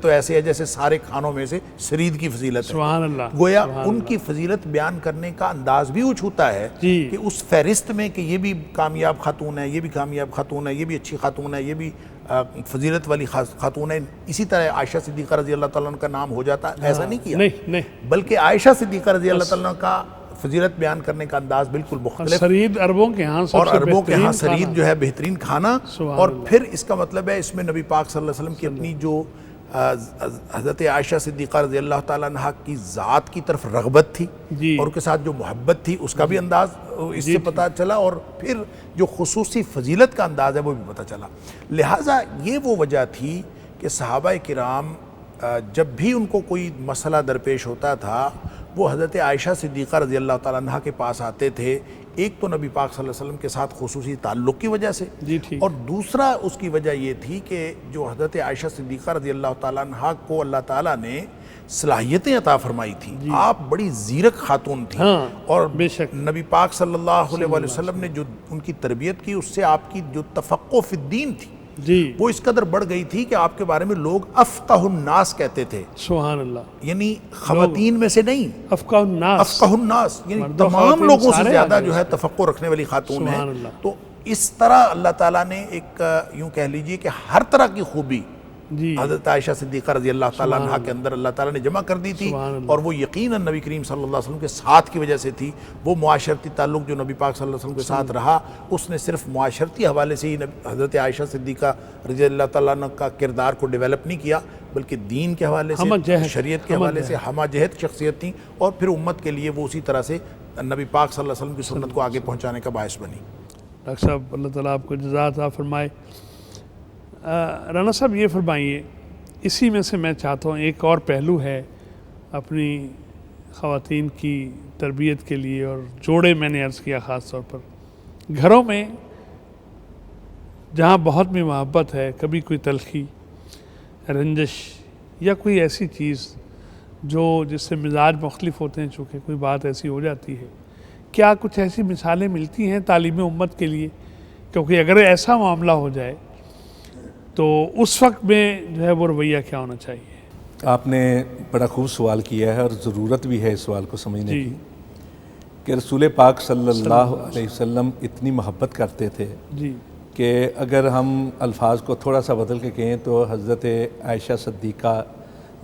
تو ایسے ہے جیسے سارے کھانوں میں سے سرید کی فضیلت ہے، سبحان اللہ۔ گویا ان کی فضیلت بیان کرنے کا انداز بھی کچھ ہوتا ہے کہ اس فہرست میں کہ یہ بھی کامیاب خاتون ہے، یہ بھی کامیاب خاتون ہے، یہ بھی اچھی خاتون ہے، یہ بھی فضیلت والی خاتون ہے، اسی طرح عائشہ صدیقہ رضی اللہ تعالیٰ عنہ کا نام ہو جاتا ہے، ایسا نہیں کیا، بلکہ عائشہ صدیقہ رضی اللہ تعالیٰ عنہ کا فضیلت بیان کرنے کا انداز بالکل مختلف، سرید عربوں کے ہاں اور عربوں کے ہاں سرید جو ہے بہترین کھانا، اور پھر اس کا مطلب ہے اس میں نبی پاک صلی اللہ علیہ وسلم کی اپنی جو حضرت عائشہ صدیقہ رضی اللہ تعالیٰ عنہ کی ذات کی طرف رغبت تھی اور ان کے ساتھ جو محبت تھی اس کا بھی انداز اس سے پتہ چلا، اور پھر جو خصوصی فضیلت کا انداز ہے وہ بھی پتہ چلا۔ لہٰذا یہ وہ وجہ تھی کہ صحابہ کرام جب بھی ان کو کوئی مسئلہ درپیش ہوتا تھا وہ حضرت عائشہ صدیقہ رضی اللہ تعالیٰ عنہ کے پاس آتے تھے، ایک تو نبی پاک صلی اللہ علیہ وسلم کے ساتھ خصوصی تعلق کی وجہ سے، جی ٹھیک، اور دوسرا اس کی وجہ یہ تھی کہ جو حضرت عائشہ صدیقہ رضی اللہ تعالیٰ عنہ کو اللہ تعالیٰ نے صلاحیتیں عطا فرمائی تھی، آپ بڑی زیرک خاتون تھیں، ہاں، اور بے شک، نبی پاک صلی اللہ علیہ وآلہ وسلم نے جو ان کی تربیت کی، اس سے آپ کی جو تفقہ فی الدین تھی جی وہ اس قدر بڑھ گئی تھی کہ آپ کے بارے میں لوگ افقہ الناس کہتے تھے، سبحان اللہ، یعنی خواتین میں سے نہیں، افقہ الناس، افقہ الناس یعنی مرد و تمام خواتین لوگوں سے سارے زیادہ آگے جو ہے تفقہ رکھنے والی خاتون سبحان ہیں۔ اللہ، تو اس طرح اللہ تعالیٰ نے ایک یوں کہہ لیجئے کہ ہر طرح کی خوبی جی حضرت عائشہ صدیقہ رضی اللہ تعالیٰ عنہ کے اندر اللہ تعالیٰ نے جمع کر دی تھی، سبحان اللہ، اور وہ یقیناً نبی کریم صلی اللہ علیہ وسلم کے ساتھ کی وجہ سے تھی۔ وہ معاشرتی تعلق جو نبی پاک صلی اللہ علیہ وسلم کے ساتھ رہا، اس نے صرف معاشرتی حوالے سے ہی حضرت عائشہ صدیقہ رضی اللہ تعالیٰ عنہ کا کردار کو ڈیولپ نہیں کیا، بلکہ دین کے حوالے ہمہ سے، جہت، شریعت کے ہمہ حوالے سے جہت، ہمہ جہت شخصیت تھیں، اور پھر امت کے لیے وہ اسی طرح سے نبی پاک صلی اللہ علیہ وسلم کی سنت کو آگے پہنچانے کا باعث بنی۔ ڈاکٹر صاحب اللہ تعالیٰ آپ کو جزا عطا فرمائے۔ رانا صاحب یہ فرمائیے، اسی میں سے میں چاہتا ہوں ایک اور پہلو ہے اپنی خواتین کی تربیت کے لیے، اور جوڑے میں نے عرض کیا خاص طور پر گھروں میں جہاں بہت بھی محبت ہے، کبھی کوئی تلخی، رنجش یا کوئی ایسی چیز جس سے مزاج مختلف ہوتے ہیں، چونکہ کوئی بات ایسی ہو جاتی ہے، کیا کچھ ایسی مثالیں ملتی ہیں تعلیم امت کے لیے؟ کیونکہ اگر ایسا معاملہ ہو جائے تو اس وقت میں جو ہے وہ رویہ کیا ہونا چاہیے؟ آپ نے بڑا خوب سوال کیا ہے، اور ضرورت بھی ہے اس سوال کو سمجھنے جی کی کہ رسول پاک صلی اللہ علیہ وسلم اتنی محبت کرتے تھے جی کہ اگر ہم الفاظ کو تھوڑا سا بدل کے کہیں تو حضرت عائشہ صدیقہ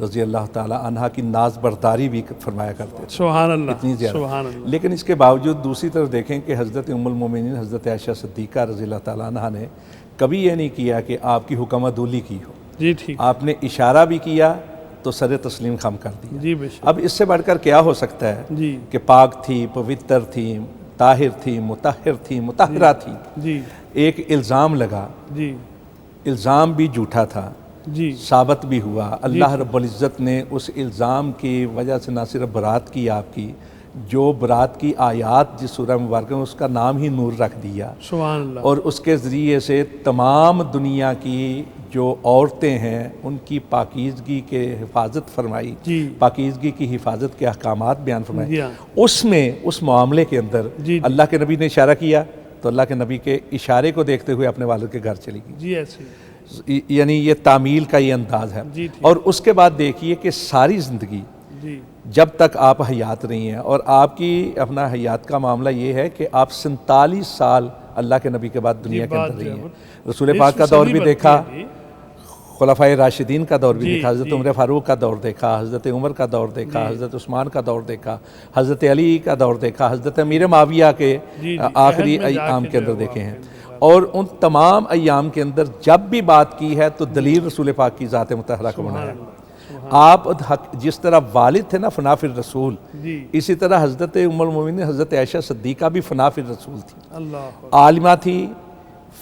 رضی اللہ تعالی عنہا کی ناز برداری بھی فرمایا کرتے تھے، سبحان اللہ، اتنی زیادہ۔ سبحان اللہ، لیکن اس کے باوجود دوسری طرف دیکھیں کہ حضرت ام المومنین حضرت عائشہ صدیقہ رضی اللہ تعالی عنہا نے کبھی یہ نہیں کیا کہ آپ کی حکم عدولی کی ہو، جی ٹھیک، آپ نے اشارہ بھی کیا تو سر تسلیم خم کر دیا۔ جی بے شک، اب اس سے بڑھ کر کیا ہو سکتا ہے جی کہ پاک تھی، پوتر تھی، طاہر تھی، مطہر تھی، مطہرہ تھی، جی ایک الزام لگا، جی الزام بھی جھوٹا تھا، جی ثابت بھی ہوا، اللہ رب العزت نے اس الزام کی وجہ سے نہ صرف برات کی آپ کی، جو برات کی آیات جس سورہ مبارکہ میں اس کا نام ہی نور رکھ دیا، سبحان اللہ، اور اس کے ذریعے سے تمام دنیا کی جو عورتیں ہیں ان کی پاکیزگی کے حفاظت فرمائی، جی پاکیزگی کی حفاظت کے احکامات بیان فرمائے۔ جی ہاں، اس میں اس معاملے کے اندر جی اللہ کے نبی نے اشارہ کیا تو اللہ کے نبی کے اشارے کو دیکھتے ہوئے اپنے والد کے گھر چلی گئی، جی ایسے یعنی یہ تعمیل کا یہ انداز ہے۔ جی ٹھیک، اور اس کے بعد دیکھیے کہ ساری زندگی جی جب تک آپ حیات رہی ہیں، اور آپ کی اپنا حیات کا معاملہ یہ ہے کہ آپ 47 سال اللہ کے نبی کے بعد دنیا کے بات اندر رہی جو ہے ہیں۔ رسول پاک کا دور بھی دیکھا، جی خلفائے راشدین کا دور بھی جی، دیکھا، حضرت جی۔ عمر فاروق کا دور دیکھا، حضرت عمر کا دور دیکھا، حضرت عثمان کا دور دیکھا، حضرت علی کا دور دیکھا، حضرت امیر معاویہ کے جی، آخری عہد میں جا ایام کے کے اندر جو ہے دیکھے ہیں۔ وہ اور ان تمام ایام کے اندر جب بھی بات کی ہے تو دلیل رسول پاک کی ذات مطہرہ کو بنایا۔ آپ جس طرح والد تھے نا فنا فی الرسول، جی اسی طرح حضرت ام المومنین حضرت عائشہ صدیقہ بھی فنا فی الرسول تھی، اللہ، عالمہ تھی،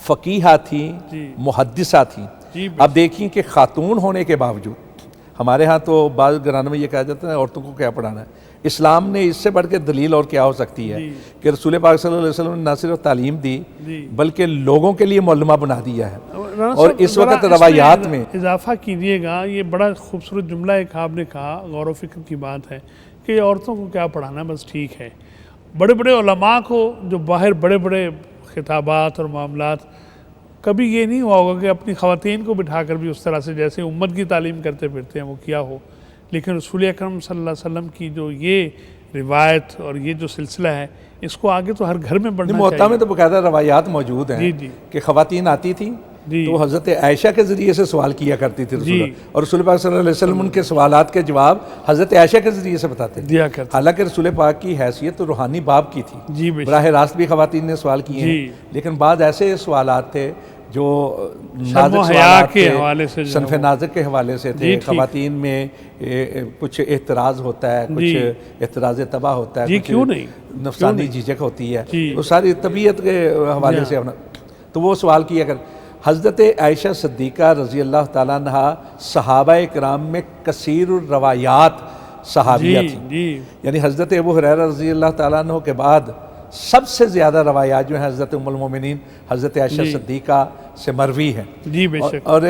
فقیہہ تھی، جی محدثہ تھی۔ جی اب دیکھیں کہ خاتون ہونے کے باوجود ہمارے ہاں تو بعض گھرانوں میں یہ کہا جاتا ہے عورتوں کو کیا پڑھانا ہے، اسلام نے اس سے بڑھ کے دلیل اور کیا ہو سکتی ہے جی کہ رسول پاک صلی اللہ علیہ وسلم نے نہ صرف تعلیم دی جی بلکہ لوگوں کے لیے معلمہ بنا دیا ہے۔ رانا اور صاحب، اس وقت ذرا روایات میں اضافہ کیجیے گا، یہ بڑا خوبصورت جملہ ایک آپ نے کہا، غور و فکر کی بات ہے کہ عورتوں کو کیا پڑھانا، بس ٹھیک ہے، بڑے بڑے علماء کو جو باہر بڑے بڑے خطابات اور معاملات، کبھی یہ نہیں ہوا ہوگا کہ اپنی خواتین کو بٹھا کر بھی اس طرح سے جیسے امت کی تعلیم کرتے پھرتے ہیں وہ کیا ہو، لیکن رسول اکرم صلی اللہ علیہ وسلم کی جو یہ روایت اور یہ جو سلسلہ ہے اس کو آگے تو ہر گھر میں بڑھنا موتا چاہیے۔ میں تو باقاعدہ روایات موجود ہیں جی جی کہ خواتین آتی تھیں جی تو حضرت عائشہ کے ذریعے سے سوال کیا کرتی تھی رسول جی۔ اللہ، اور رسول پاک صلی اللہ علیہ وسلم ان کے سوالات کے جواب حضرت عائشہ کے ذریعے سے بتاتے تھے۔ دیا کرتے، حالانکہ رسول پاک کی حیثیت تو روحانی باپ کی تھی، جی بے شک، براہ راست بھی خواتین نے سوال کیے ہیں، جی۔ لیکن بعض ایسے سوالات تھے جو شرم و نازک حیا سوالات کے تھے، حوالے سے جو ہے صنف وہ- نازک کے حوالے سے جی تھے، ٹھیک۔ خواتین میں کچھ اعتراض ہوتا ہے، جی۔ کچھ اعتراض تباہ ہوتا ہے، جی کچھ کیوں نہیں، نفسانی جھجک ہوتی ہے، جی۔ وہ ساری طبیعت کے حوالے سے اپنا تو وہ سوال کیا کر حضرت عائشہ صدیقہ رضی اللہ تعالیٰ عنہ صحابہ کرام میں کثیر الروایات صحابیہ جی تھیں، جی یعنی حضرت ابو ہریرہ رضی اللہ تعالیٰ عنہ کے بعد سب سے زیادہ روایات جو ہیں حضرت ام المومنین حضرت عائشہ صدیقہ سے مروی ہیں. جی بے شک. اور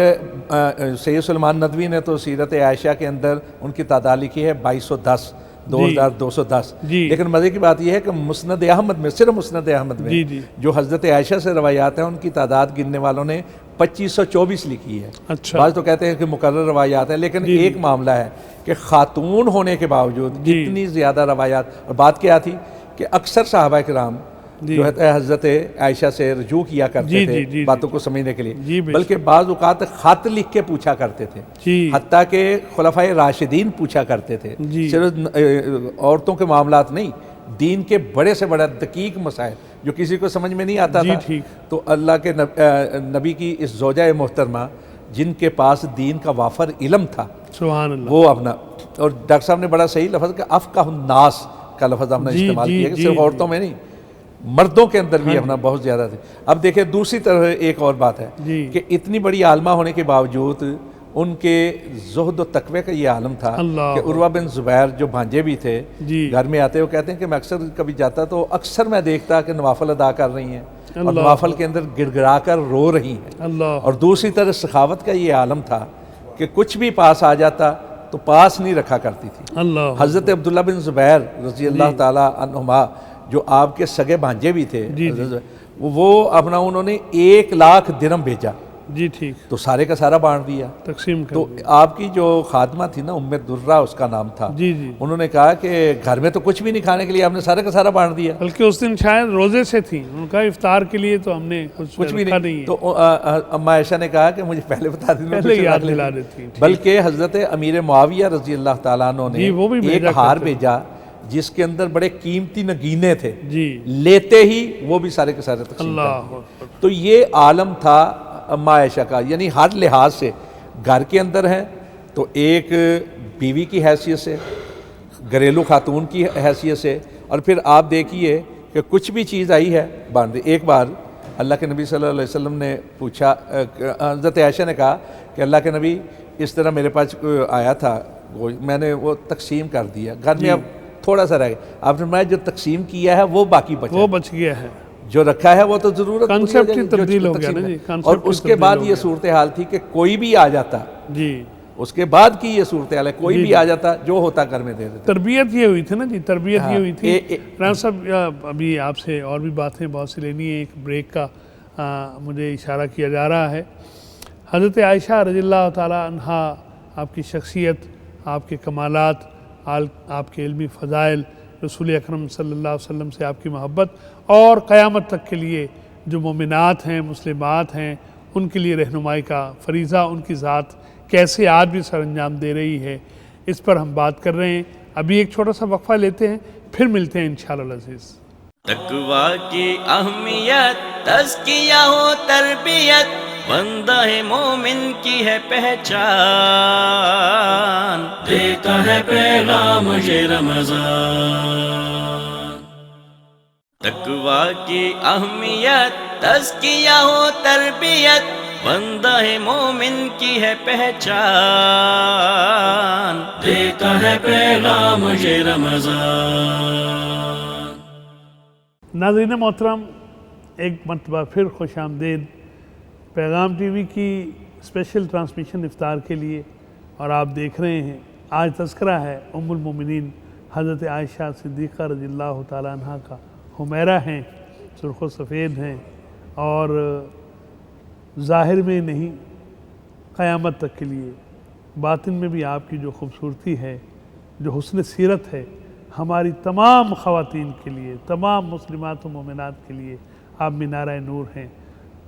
سید سلمان ندوی نے تو سیرت عائشہ کے اندر ان کی تعداد لکھی ہے 2210 2210. لیکن مزے کی بات یہ ہے کہ مسند احمد میں صرف مسند احمد میں جو حضرت عائشہ سے روایات ہیں ان کی تعداد گننے والوں نے 2524 لکھی ہے. بعض تو کہتے ہیں کہ مقرر روایات ہیں، لیکن ایک معاملہ ہے کہ خاتون ہونے کے باوجود اتنی زیادہ روایات. اور بات کیا تھی کہ اکثر صحابہ کرام جو ہے حضرت عائشہ سے رجوع کیا کرتے تھے باتوں کو سمجھنے کے لیے، بلکہ بعض اوقات خط لکھ کے پوچھا کرتے تھے، حتیٰ کہ خلفائے راشدین پوچھا کرتے تھے. صرف عورتوں کے معاملات نہیں، دین کے بڑے سے بڑا دقیق مسائل جو کسی کو سمجھ میں نہیں آتا تھا، تو اللہ کے نبی کی اس زوجہ محترمہ جن کے پاس دین کا وافر علم تھا، سبحان اللہ، وہ اپنا. اور ڈاکٹر صاحب نے بڑا صحیح لفظ کہ افقہ الناس کا لفظ ہم نے استعمال کیا کہ صرف عورتوں میں نہیں، مردوں کے اندر بھی اپنا بہت زیادہ تھے. اب دیکھیں دوسری طرح ایک اور بات ہے کہ اتنی بڑی عالمہ ہونے کے باوجود ان کے زہد و تقوی کا یہ عالم تھا کہ عروہ بن زبیر جو بھانجے بھی تھے گھر میں آتے وہ کہتے ہیں کہ میں اکثر کبھی جاتا تو اکثر میں دیکھتا کہ نوافل ادا کر رہی ہیں اور نوافل کے اندر گڑ گڑا کر رو رہی ہیں. اور دوسری طرف سخاوت کا یہ عالم تھا کہ کچھ بھی پاس آ جاتا تو پاس نہیں رکھا کرتی تھی. حضرت عبداللہ بن زبیر رضی اللہ تعالی عنہما جو آپ کے سگے بھانجے بھی تھے، وہ اپنا انہوں نے 1,00,000 درہم بھیجا، تو سارے کا سارا بانٹ دیا، تقسیم کر. تو آپ کی جو خادمہ تھی نا ام درہ اس کا نام تھا، انہوں نے کہا کہ گھر میں تو کچھ بھی نہیں کھانے کے لیے آپ نے سارے کا سارا بانٹ دیا، بلکہ اس دن شاید روزے سے تھی، ان کا افطار کے لیے تو ہم نے کچھ بھی نہیں. تو اما عائشہ نے کہا کہ مجھے پہلے بتا دیں، بلکہ حضرت امیر معاویہ رضی اللہ تعالیٰ عنہ نے ایک ہار بھیجا جس کے اندر بڑے قیمتی نگینے تھے، لیتے ہی وہ بھی سارے کے سارے تقسیم کر. تو یہ عالم تھا اما عائشہ کا، یعنی ہر لحاظ سے گھر کے اندر ہے تو ایک بیوی کی حیثیت سے، گھریلو خاتون کی حیثیت سے، اور پھر آپ دیکھیے کہ کچھ بھی چیز آئی ہے باندھ دی. ایک بار اللہ کے نبی صلی اللہ علیہ وسلم نے پوچھا، حضرت عائشہ نے کہا کہ اللہ کے نبی اس طرح میرے پاس آیا تھا، میں نے وہ تقسیم کر دیا، گھر میں اب تھوڑا سا رہ گیا. آپ نے میں جو تقسیم کیا ہے وہ باقی بچ گیا ہے، جو رکھا ہے وہ تو ضرورت کنسپٹ تبدیل ہو گیا نا جی. اور اس کے بعد یہ صورتحال تھی کہ کوئی بھی آ جاتا، اس کے بعد کی یہ صورتحال ہے، کوئی بھی آ جاتا جو ہوتا گھر میں دے دیتا. تربیت یہ ہوئی تھی نا جی، تربیت یہ ہوئی تھی. رانا صاحب ابھی آپ سے اور بھی باتیں بہت سی لینی ہے، ایک بریک کا مجھے اشارہ کیا جا رہا ہے. حضرت عائشہ رضی اللہ تعالیٰ عنہا، آپ کی شخصیت، آپ کے کمالات، آپ کے علمی فضائل، رسول اکرم صلی اللہ علیہ وسلم سے آپ کی محبت، اور قیامت تک کے لیے جو مومنات ہیں، مسلمات ہیں، ان کے لیے رہنمائی کا فریضہ ان کی ذات کیسے آج بھی سر انجام دے رہی ہے، اس پر ہم بات کر رہے ہیں. ابھی ایک چھوٹا سا وقفہ لیتے ہیں، پھر ملتے ہیں انشاءاللہ العزیز. تقویٰ کی اہمیت، تزکیہ و تربیت، بندہ مومن کی ہے پہچان، دیتا ہے پیغام یہ رمضان. تقویٰ کی اہمیت، تزکیہ و تربیت، بندہ مومن کی ہے پہچان، دیتا ہے پیغام یہ رمضان. ناظرین محترم، ایک مرتبہ پھر خوش آمدید پیغام ٹی وی کی اسپیشل ٹرانسمیشن افطار کے لیے. اور آپ دیکھ رہے ہیں آج تذکرہ ہے ام المومنین حضرت عائشہ صدیقہ رضی اللہ تعالیٰ عنہ کا. حمیرہ ہیں، سرخ و سفید ہیں، اور ظاہر میں نہیں قیامت تک کے لیے باطن میں بھی آپ کی جو خوبصورتی ہے، جو حسن سیرت ہے، ہماری تمام خواتین کے لیے، تمام مسلمات و مومنات کے لیے آپ مینارہ نور ہیں.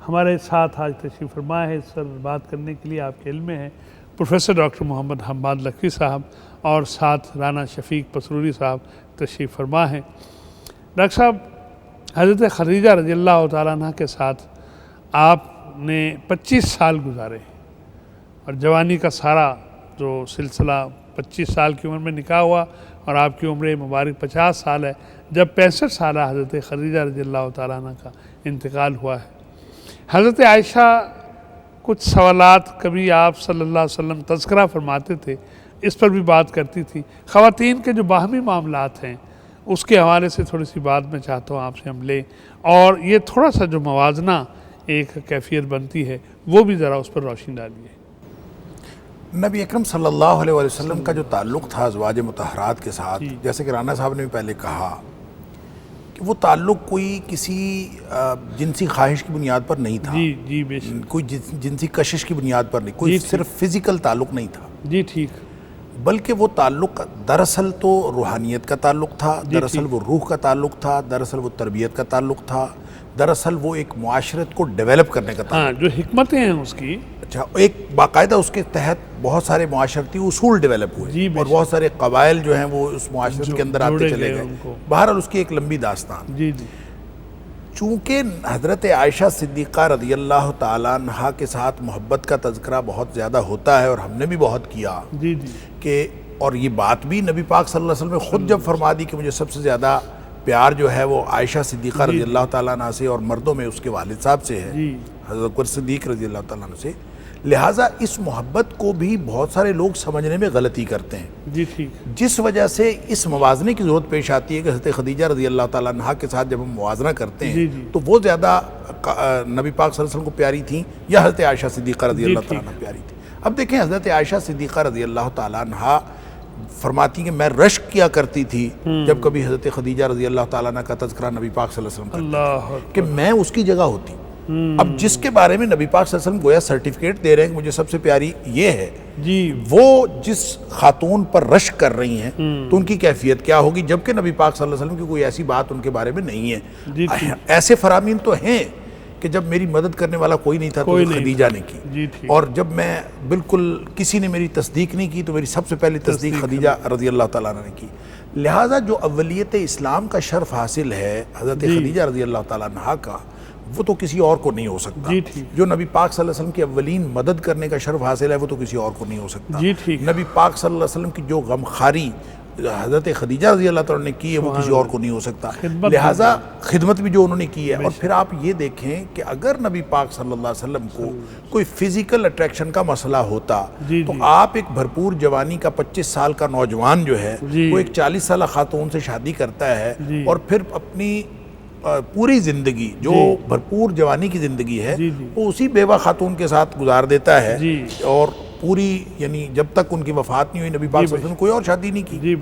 ہمارے ساتھ آج تشریف فرما ہے اس پر بات کرنے کے لیے آپ کے علم میں ہے پروفیسر ڈاکٹر محمد حماد لکھوی صاحب، اور ساتھ رانا شفیق پسروری صاحب تشریف فرما ہیں. ڈاکٹر صاحب، حضرت خدیجہ رضی اللہ تعالیٰ عنہ کے ساتھ آپ نے 25 سال گزارے، اور جوانی کا سارا جو سلسلہ 25 سال کی عمر میں نکاح ہوا، اور آپ کی عمر مبارک 50 سال ہے جب 65 سالہ حضرت خدیجہ رضی اللہ تعالیٰ عنہ کا انتقال ہوا ہے. حضرت عائشہ کچھ سوالات کبھی آپ صلی اللہ علیہ وسلم تذکرہ فرماتے تھے، اس پر بھی بات کرتی تھی. خواتین کے جو باہمی معاملات ہیں اس کے حوالے سے تھوڑی سی بات میں چاہتا ہوں آپ سے ہم لیں، اور یہ تھوڑا سا جو موازنہ ایک کیفیت بنتی ہے وہ بھی ذرا اس پر روشنی ڈالیے۔ نبی اکرم صلی اللہ علیہ وسلم کا جو تعلق تھا ازواج مطہرات کے ساتھ، جیسے کہ رانا صاحب نے بھی پہلے کہا کہ وہ تعلق کوئی کسی جنسی خواہش کی بنیاد پر نہیں تھا، جی بے شک، کوئی جنسی کشش کی بنیاد پر نہیں، کوئی صرف فزیکل تعلق نہیں تھا، جی ٹھیک، بلکہ وہ تعلق دراصل تو روحانیت کا تعلق تھا، دراصل وہ روح کا تعلق تھا، دراصل وہ تربیت کا تعلق تھا، دراصل وہ ایک معاشرت کو ڈیولپ کرنے کا تعلق۔ ہاں جو حکمتیں ہیں اس کی، اچھا، ایک باقاعدہ اس کے تحت بہت سارے معاشرتی اصول ڈیولپ ہوئے اور بہت سارے قبائل جو ہیں وہ اس معاشرت کے اندر آتے چلے گئے، بہرحال اس کی ایک لمبی داستان۔ جی جی، چونکہ حضرت عائشہ صدیقہ رضی اللہ تعالیٰ عنہا کے ساتھ محبت کا تذکرہ بہت زیادہ ہوتا ہے، اور ہم نے بھی بہت کیا جی جی، کہ، اور یہ بات بھی نبی پاک صلی اللہ علیہ وسلم نے خود جب فرما دی کہ مجھے سب سے زیادہ پیار جو ہے وہ عائشہ صدیقہ رضی اللہ تعالیٰ عنہ سے اور مردوں میں اس کے والد صاحب سے ہے، حضرت بکر صدیق رضی اللہ تعالیٰ عنہ سے، لہٰذا اس محبت کو بھی بہت سارے لوگ سمجھنے میں غلطی کرتے ہیں، جی ٹھیک، جس وجہ سے اس موازنے کی ضرورت پیش آتی ہے کہ حضرت خدیجہ رضی اللہ تعالیٰ عنہ کے ساتھ جب ہم موازنہ کرتے ہیں تو وہ زیادہ نبی پاک صلی اللہ علیہ وسلم کو پیاری تھیں یا حضرت عائشہ صدیقہ رضی اللہ تعالیٰ عنہ پیاری تھی۔ اب دیکھیں، حضرت عائشہ صدیقہ رضی اللہ تعالیٰ عنہ فرماتی کہ میں رشک کیا کرتی تھی جب کبھی حضرت خدیجہ رضی اللہ تعالیٰ عنہ کا تذکرہ نبی پاک صلی اللہ علیہ وسلم کرتے کہ میں اس کی جگہ ہوتی۔ اب جس کے بارے میں نبی پاک صلی اللہ علیہ وسلم گویا سرٹیفکیٹ دے رہے ہیں کہ مجھے سب سے پیاری یہ ہے، وہ جس خاتون پر رشک کر رہی ہیں تو ان کی کیفیت کیا ہوگی، جبکہ نبی پاک صلی اللہ علیہ وسلم کی کوئی ایسی بات ان کے بارے میں نہیں ہے۔ ایسے فرامین تو ہیں کہ جب میری مدد کرنے والا کوئی نہیں تھا تو خدیجہ نے کی، اور جب میں بالکل کسی نے میری تصدیق نہیں کی تو میری سب سے پہلی تصدیق خدیجہ رضی اللہ تعالیٰ عنہ نے کی۔ لہٰذا جو اولیت اسلام کا شرف حاصل ہے حضرت خدیجہ رضی اللہ تعالیٰ عنہ کا، وہ تو کسی اور کو نہیں ہو سکتا۔ جو نبی پاک صلی اللہ علیہ وسلم کی اولین مدد کرنے کا شرف حاصل ہے وہ تو کسی اور کو نہیں ہو سکتا۔ نبی پاک صلی اللہ علیہ وسلم کی جو غمخواری حضرت خدیجہ رضی اللہ تعالیٰ نے کی ہے وہ کسی اور کو نہیں ہو سکتا، لہٰذا خدمت بھی جو انہوں نے کی ہے۔ اور پھر آپ یہ دیکھیں کہ اگر نبی پاک صلی اللہ علیہ وسلم کو کوئی فزیکل اٹریکشن کا مسئلہ ہوتا تو آپ ایک بھرپور جوانی کا 25 سال کا نوجوان جو ہے وہ ایک 40 سالہ خاتون سے شادی کرتا ہے اور پھر اپنی پوری زندگی جو بھرپور جوانی کی زندگی ہے وہ اسی بیوہ خاتون کے ساتھ گزار دیتا ہے، اور پوری یعنی جب تک ان کی وفات نہیں ہوئی نبی پاک صلی اللہ علیہ وسلم کوئی اور شادی نہیں کی۔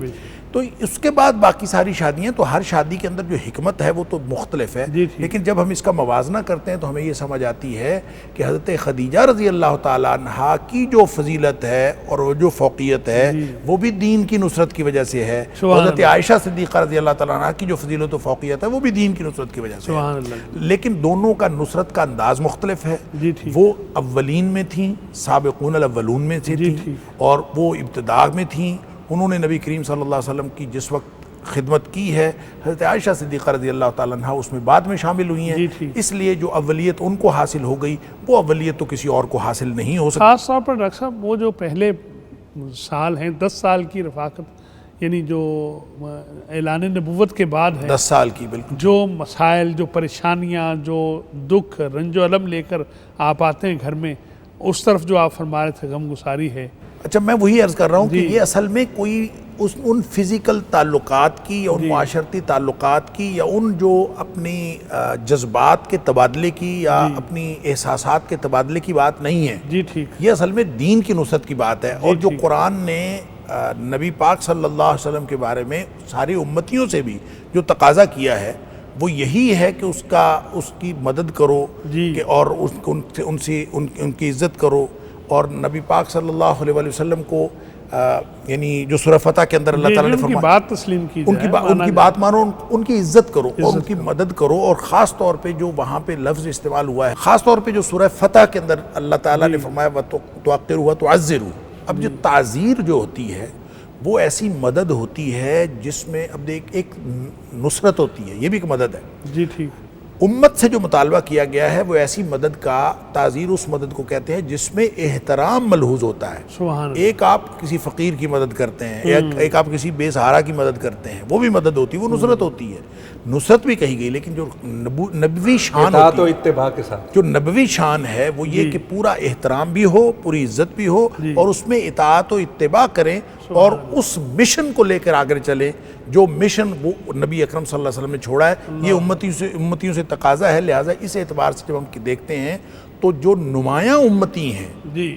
تو اس کے بعد باقی ساری شادیاں، تو ہر شادی کے اندر جو حکمت ہے وہ تو مختلف ہے، لیکن جب ہم اس کا موازنہ کرتے ہیں تو ہمیں یہ سمجھ آتی ہے کہ حضرت خدیجہ رضی اللہ تعالیٰ عنہ کی جو فضیلت ہے اور وہ جو فوقیت ہے وہ بھی دین کی نصرت کی وجہ سے ہے، حضرت عائشہ صدیقہ رضی اللہ تعالیٰ عنہ کی جو فضیلت و فوقیت ہے وہ بھی دین کی نصرت کی وجہ سے ہے، لیکن دونوں کا نصرت کا انداز مختلف ہے۔ وہ اولین میں تھیں، سابقون الاولون میں سے تھیں، اور وہ ابتداء میں تھیں۔ انہوں نے نبی کریم صلی اللہ علیہ وسلم کی جس وقت خدمت کی ہے، حضرت عائشہ صدیقہ رضی اللہ تعالیٰ عنہ اس میں بعد میں شامل ہوئی ہیں، اس لیے جو اولیت ان کو حاصل ہو گئی وہ اولیت تو کسی اور کو حاصل نہیں ہو سکتی۔ خاص طور پر ڈاکٹر صاحب وہ جو پہلے سال ہیں 10 سال کی رفاقت، یعنی جو اعلان نبوت کے بعد ہے 10 سال کی، بالکل جو مسائل، جو پریشانیاں، جو دکھ رنج و علم لے کر آپ آتے ہیں گھر میں، اس طرف جو آپ فرما رہے تھے غم گساری ہے۔ اچھا، میں وہی عرض کر رہا ہوں کہ یہ اصل میں کوئی ان فزیکل تعلقات کی یا ان معاشرتی تعلقات کی یا ان جو اپنی جذبات کے تبادلے کی یا اپنی احساسات کے تبادلے کی بات نہیں ہے، یہ اصل میں دین کی نصرت کی بات ہے۔ اور جو قرآن نے نبی پاک صلی اللہ علیہ وسلم کے بارے میں ساری امتیوں سے بھی جو تقاضا کیا ہے وہ یہی ہے کہ اس کی مدد کرو اور ان کی عزت کرو، اور نبی پاک صلی اللہ علیہ وسلم کو یعنی جو سورہ فتح کے اندر اللہ تعالیٰ نے فرمایا بات تسلیم کی ان کی بات مانو، ان کی عزت کرو اور ان کی مدد کرو، اور خاص طور پہ جو وہاں پہ لفظ استعمال ہوا ہے، خاص طور پہ جو سورہ فتح کے اندر اللہ تعالیٰ نے فرمایا وَتُوَقِّرُوا وَتُعَزِّرُوا۔ اب جو تعزیر جو ہوتی ہے وہ ایسی مدد ہوتی ہے جس میں اب ایک نصرت ہوتی ہے، یہ بھی ایک مدد ہے۔ امت سے جو مطالبہ کیا گیا ہے وہ ایسی مدد کا، تعزیر اس مدد کو کہتے ہیں جس میں احترام ملحوظ ہوتا ہے. سبحان اللہ. ایک آپ کسی فقیر کی مدد کرتے ہیں، ایک آپ کسی بے سہارا کی مدد کرتے ہیں، وہ بھی مدد ہوتی ہے، وہ نصرت ہوتی ہے. نصرت بھی کہی گئی، لیکن جو نبوی شان اطاعت و ہوتی ہے، اتباع کے ساتھ، جو نبوی شان ہے وہ یہ کہ پورا احترام بھی ہو، پوری عزت بھی ہو، اور اس میں اطاعت و اتباع کریں اور اس مشن کو لے کر آگے چلیں جو مشن وہ نبی اکرم صلی اللہ علیہ وسلم نے چھوڑا ہے. یہ امتیوں سے تقاضا ہے. لہٰذا اس اعتبار سے جب ہم دیکھتے ہیں تو جو نمایاں امتی ہیں، جی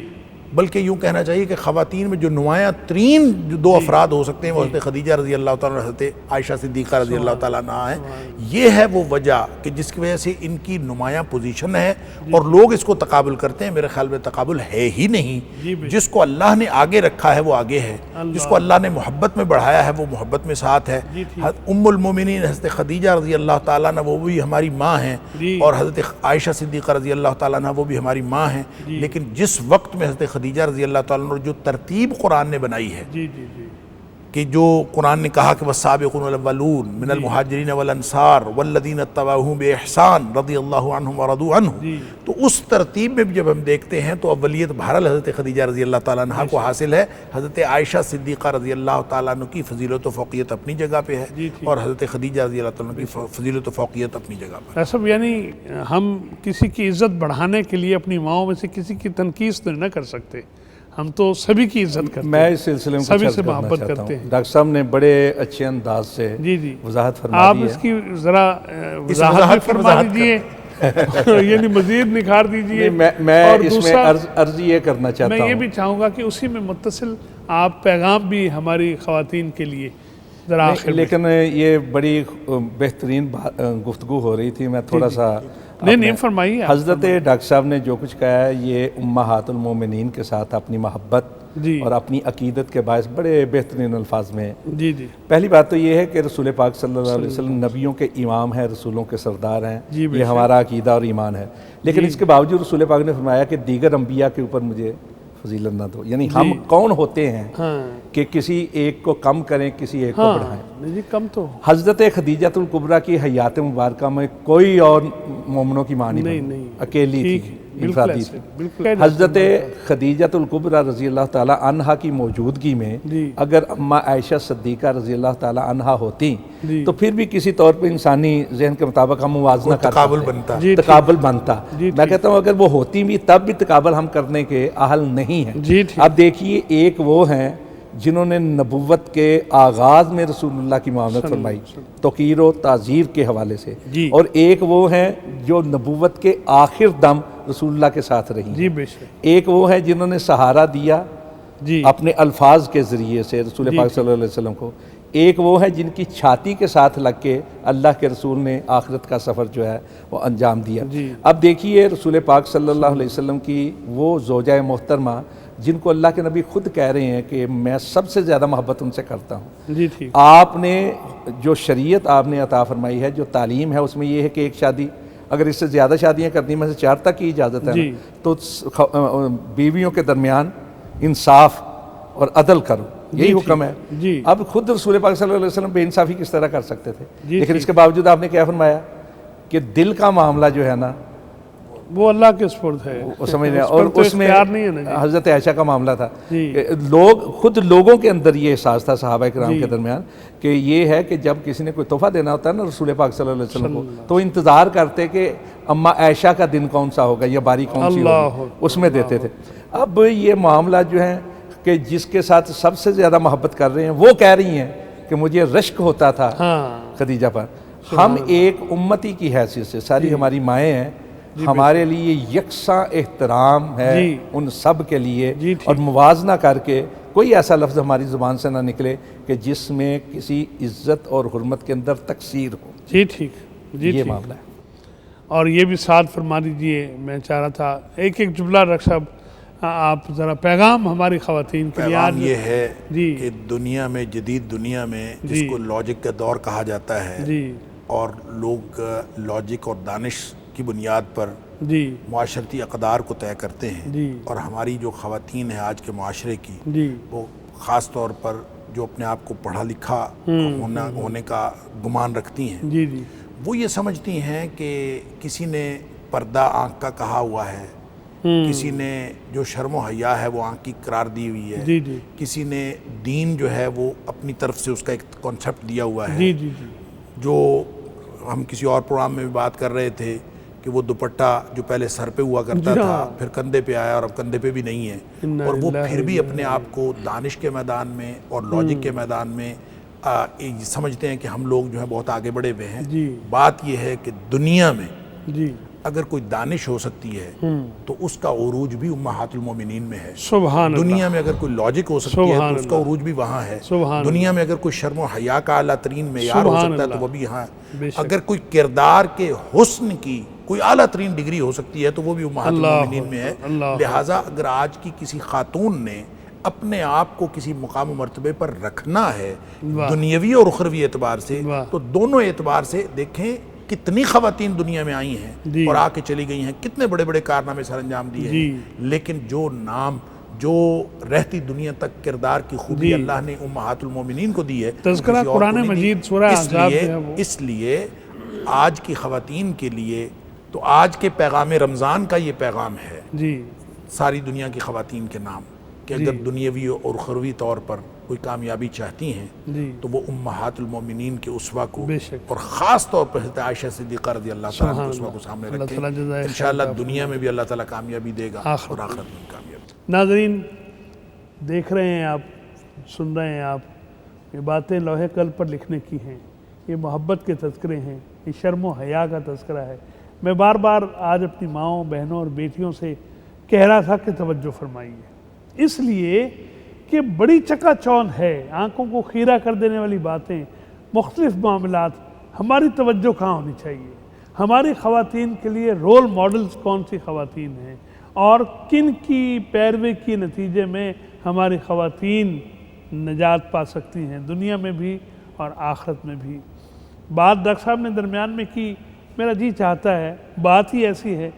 بلکہ یوں کہنا چاہیے کہ خواتین میں جو نمایاں ترین جو دو افراد ہو سکتے ہیں وہ حضرت خدیجہ رضی اللہ تعالیٰ عنہ، حضرت عائشہ صدیقہ رضی اللہ تعالیٰ عنہ ہیں. یہ ہے وہ وجہ کہ جس کی وجہ سے ان کی نمایاں پوزیشن ہے اور لوگ اس کو تقابل کرتے ہیں. میرے خیال میں تقابل ہے ہی نہیں. جس کو اللہ نے آگے رکھا ہے وہ آگے ہے، جس کو اللہ نے محبت میں بڑھایا ہے وہ محبت میں ساتھ ہے. ام المومنین حضرت خدیجہ رضی اللہ تعالیٰ عنہ وہ بھی ہماری ماں ہیں، اور حضرت عائشہ صدیقہ رضی اللہ تعالیٰ عنہ وہ بھی ہماری ماں ہیں. لیکن جس وقت میں حضرت خدیجہ رضی اللہ تعالیٰ عنہ جو ترتیب قرآن نے بنائی ہے، کہ جو قرآن نے کہا کہ والسابقون الاولون من المہاجرین والانصار والذین اتبعوہم بإحسان رضی اللہ عنہم ورضوا عنہ، تو اس ترتیب میں جب ہم دیکھتے ہیں تو اولیت بہرحال حضرت خدیجہ رضی اللہ تعالیٰ عنہ کو حاصل ہے. حضرت عائشہ صدیقہ رضی اللہ تعالیٰ عنہ کی فضیلت و فوقیت اپنی جگہ پہ ہے، اور حضرت خدیجہ رضی اللہ تعالیٰ عنہ کی فضیلت و فوقیت اپنی جگہ پر. ایسا یعنی ہم کسی کی عزت بڑھانے کے لیے اپنی ماؤں میں سے کسی کی تنقید نہ کر سکتے. ہم تو سبھی کی عزت کرتے ہیں. میں اس سلسلے میں سبھی کچھ سے عرض کرنا محبت چاہتا کرتے ہوں. ہیں. ڈاکٹر صاحب نے بڑے اچھے انداز سے وضاحت فرما آپ دی اس ہے. کی ذرا وضاحت بھی فرما دیجئے، یعنی مزید نکھار دیجئے. میں اور اس میں دوسرا عرض یہ کرنا چاہتا میں ہوں، یہ بھی چاہوں گا کہ اسی میں متصل آپ پیغام بھی ہماری خواتین کے لیے ذرا آخر میں. لیکن یہ بڑی بہترین گفتگو ہو رہی تھی. میں تھوڑا سا نہیں فرمائیے. حضرت ڈاکٹر صاحب نے جو کچھ کہا ہے یہ امہات المومنین کے ساتھ اپنی محبت اور اپنی عقیدت کے باعث بڑے بہترین الفاظ میں. پہلی بات تو یہ ہے کہ رسول پاک صلی اللہ علیہ وسلم نبیوں کے امام ہیں، رسولوں کے سردار ہیں. یہ ہمارا عقیدہ اور ایمان ہے. لیکن اس کے باوجود رسول پاک نے فرمایا کہ دیگر انبیاء کے اوپر مجھے فضیلت نہ دو. یعنی ہم کون ہوتے ہیں کہ کسی ایک کو کم کریں، کسی ایک کو بڑھائیں. کم تو حضرت خدیجۃ الکبریٰ کی حیات مبارکہ میں کوئی اور مومنوں کی ماں نہیں، اکیلی تھی، انفرادی تھی. حضرت خدیجۃ الکبریٰ رضی اللہ تعالی عنہا کی موجودگی میں اگر اماں عائشہ صدیقہ رضی اللہ تعالی عنہا ہوتی تو پھر بھی کسی طور پہ انسانی ذہن کے مطابق ہم موازنہ کرتے، تقابل بنتا. میں کہتا ہوں اگر وہ ہوتی بھی تب بھی تقابل ہم کرنے کے اہل نہیں ہیں. اب دیکھیے، ایک وہ ہیں جنہوں نے نبوت کے آغاز میں رسول اللہ کی معاملت فرمائی توقیر و تعظیر کے حوالے سے، اور ایک وہ ہیں جو نبوت کے آخر دم رسول اللہ کے ساتھ رہی. ایک وہ ہیں جنہوں نے سہارا دیا اپنے الفاظ کے ذریعے سے رسول پاک صلی اللہ علیہ وسلم کو. ایک وہ ہیں جن کی چھاتی کے ساتھ لگ کے اللہ کے رسول نے آخرت کا سفر جو ہے وہ انجام دیا. اب دیکھیے رسول پاک صلی اللہ علیہ وسلم کی وہ زوجہ محترمہ جن کو اللہ کے نبی خود کہہ رہے ہیں کہ میں سب سے زیادہ محبت ان سے کرتا ہوں. آپ نے جو شریعت آپ نے عطا فرمائی ہے، جو تعلیم ہے، اس میں یہ ہے کہ ایک شادی، اگر اس سے زیادہ شادیاں کرنی میں سے 4 تک کی اجازت ہے تو بیویوں کے درمیان انصاف اور عدل کرو، یہی حکم ہے. اب خود رسول پاک صلی اللہ علیہ وسلم بے انصافی کس طرح کر سکتے تھے؟ لیکن اس کے باوجود آپ نے کیا فرمایا کہ دل کا معاملہ جو ہے نا وہ اللہ کے سپرد ہے، سمجھ رہے ہیں. اور اس میں حضرت عائشہ کا معاملہ تھا. خود لوگوں کے اندر یہ احساس تھا صحابہ کرام کے درمیان کہ یہ ہے کہ جب کسی نے کوئی تحفہ دینا ہوتا ہے نا رسول پاک صلی اللہ علیہ وسلم کو تو انتظار کرتے کہ اماں عائشہ کا دن کون سا ہوگا یا باری کون سی ہوگی، اس میں دیتے تھے. اب یہ معاملہ جو ہے کہ جس کے ساتھ سب سے زیادہ محبت کر رہے ہیں وہ کہہ رہی ہیں کہ مجھے رشک ہوتا تھا خدیجہ پر. ہم ایک امتی کی حیثیت سے، ساری ہماری مائیں ہیں، ہمارے لیے یکساں احترام ہے ان سب کے لیے، اور موازنہ کر کے کوئی ایسا لفظ ہماری زبان سے نہ نکلے کہ جس میں کسی عزت اور حرمت کے اندر تقصیر ہو. یہ معاملہ ہے. اور یہ بھی ساتھ فرما دیجئے، میں چاہ رہا تھا ایک جملہ ڈاکٹر صاحب آپ ذرا پیغام ہماری خواتین کے لیے. پیغام یہ ہے کہ دنیا میں، جدید دنیا میں جس کو لاجک کا دور کہا جاتا ہے، اور لوگ لاجک اور دانش کی بنیاد پر معاشرتی اقدار کو طے کرتے ہیں، اور ہماری جو خواتین ہیں آج کے معاشرے کی، وہ خاص طور پر جو اپنے آپ کو پڑھا لکھا ہونے کا گمان رکھتی ہیں، وہ یہ سمجھتی ہیں کہ کسی نے پردہ آنکھ کا کہا ہوا ہے، کسی نے جو شرم و حیا ہے وہ آنکھ کی قرار دی ہوئی ہے، جی جی کسی نے دین جو ہے وہ اپنی طرف سے اس کا ایک کانسیپٹ دیا ہوا ہے، جی جی جی جو ہم کسی اور پروگرام میں بھی بات کر رہے تھے کہ وہ دوپٹہ جو پہلے سر پہ ہوا کرتا تھا پھر کندھے پہ آیا اور اب کندھے پہ بھی نہیں ہے، اور وہ پھر بھی اپنے آپ کو دانش کے میدان میں اور لاجک کے میدان میں سمجھتے ہیں کہ ہم لوگ جو ہے بہت آگے بڑھے ہوئے ہیں۔ جی بات یہ ہے کہ دنیا میں جی اگر کوئی دانش ہو سکتی ہے تو اس کا عروج بھی امہات المومنین میں ہے۔ سبحان اللہ، دنیا میں اگر کوئی لاجک ہو سکتی ہے تو اس کا عروج بھی وہاں ہے۔ سبحان دنیا میں اگر کوئی شرم و حیا کا اعلیٰ ترین معیار ہو سبحان سکتا ہے تو اللہ، وہ بھی یہاں بے ہے۔ شک۔ اگر کوئی کردار کے حسن کی کوئی اعلیٰ ترین ڈگری ہو سکتی ہے تو وہ بھی امہات المومنین میں ہے۔ اللہ، لہٰذا اگر آج کی کسی خاتون نے اپنے آپ کو کسی مقام و مرتبے پر رکھنا ہے دنیاوی اور اخروی اعتبار سے، تو دونوں اعتبار سے دیکھیں کتنی خواتین دنیا میں آئی ہیں اور آ کے چلی گئی ہیں، کتنے بڑے بڑے کارنامے سر انجام دیے ہیں، لیکن جو نام جو رہتی دنیا تک کردار کی خوبی اللہ نے امہات المومنین کو دی ہے، تذکرہ قرآن مجید سورہ احزاب میں ہے وہ۔ اس لیے آج کی خواتین کے لیے تو آج کے پیغام رمضان کا یہ پیغام ہے جی ساری دنیا کی خواتین کے نام کہ اگر دنیاوی اور اخروی طور پر کوئی کامیابی چاہتی ہیں جی تو وہ امہات المومنین کے اسوہ کو بے شک، اور خاص طور پر حضرت عائشہ صدیقہ رضی اللہ تعالیٰ عنہ کے اسوہ کو سامنے اللہ رکھیں۔ تعالیٰ جزائے انشاءاللہ دنیا میں بھی اللہ تعالیٰ کامیابی دے گا اور آخرت میں بھی کامیابی۔ ناظرین دیکھ رہے ہیں آپ، سن رہے ہیں آپ، یہ باتیں لوح قلب پر لکھنے کی ہیں، یہ محبت کے تذکرے ہیں، یہ شرم و حیا کا تذکرہ ہے۔ میں بار بار آج اپنی ماؤں بہنوں اور بیٹیوں سے کہہ رہا تھا کہ توجہ فرمائیے، اس لیے کہ بڑی چکا چون ہے، آنکھوں کو خیرہ کر دینے والی باتیں، مختلف معاملات، ہماری توجہ کہاں ہونی چاہیے؟ ہماری خواتین کے لیے رول ماڈلز کون سی خواتین ہیں اور کن کی پیروی کے نتیجے میں ہماری خواتین نجات پا سکتی ہیں دنیا میں بھی اور آخرت میں بھی۔ بات ڈاکٹر صاحب نے درمیان میں کی، میرا جی چاہتا ہے، بات ہی ایسی ہے،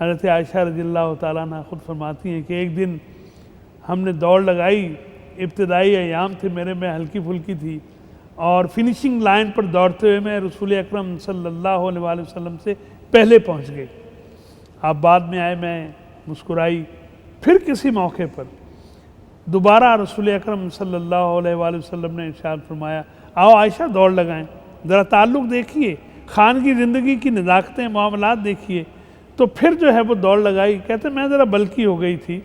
حضرت عائشہ رضی اللہ تعالیٰ عنہ خود فرماتی ہیں کہ ایک دن ہم نے دوڑ لگائی، ابتدائی ایام تھے میرے میں ہلکی پھلکی تھی، اور فنیشنگ لائن پر دوڑتے ہوئے میں رسول اکرم صلی اللہ علیہ وآلہ وسلم سے پہلے پہنچ گئی۔ آپ بعد میں آئے، میں مسکرائی، پھر کسی موقع پر دوبارہ رسول اکرم صلی اللہ علیہ وآلہ وسلم نے ارشاد فرمایا، آؤ عائشہ دوڑ لگائیں، ذرا تعلق دیکھیے، خانگی زندگی کی نزاکتیں، معاملات دیکھیے۔ تو پھر جو ہے وہ دوڑ لگائی، کہتے میں ذرا بلکی ہو گئی تھی،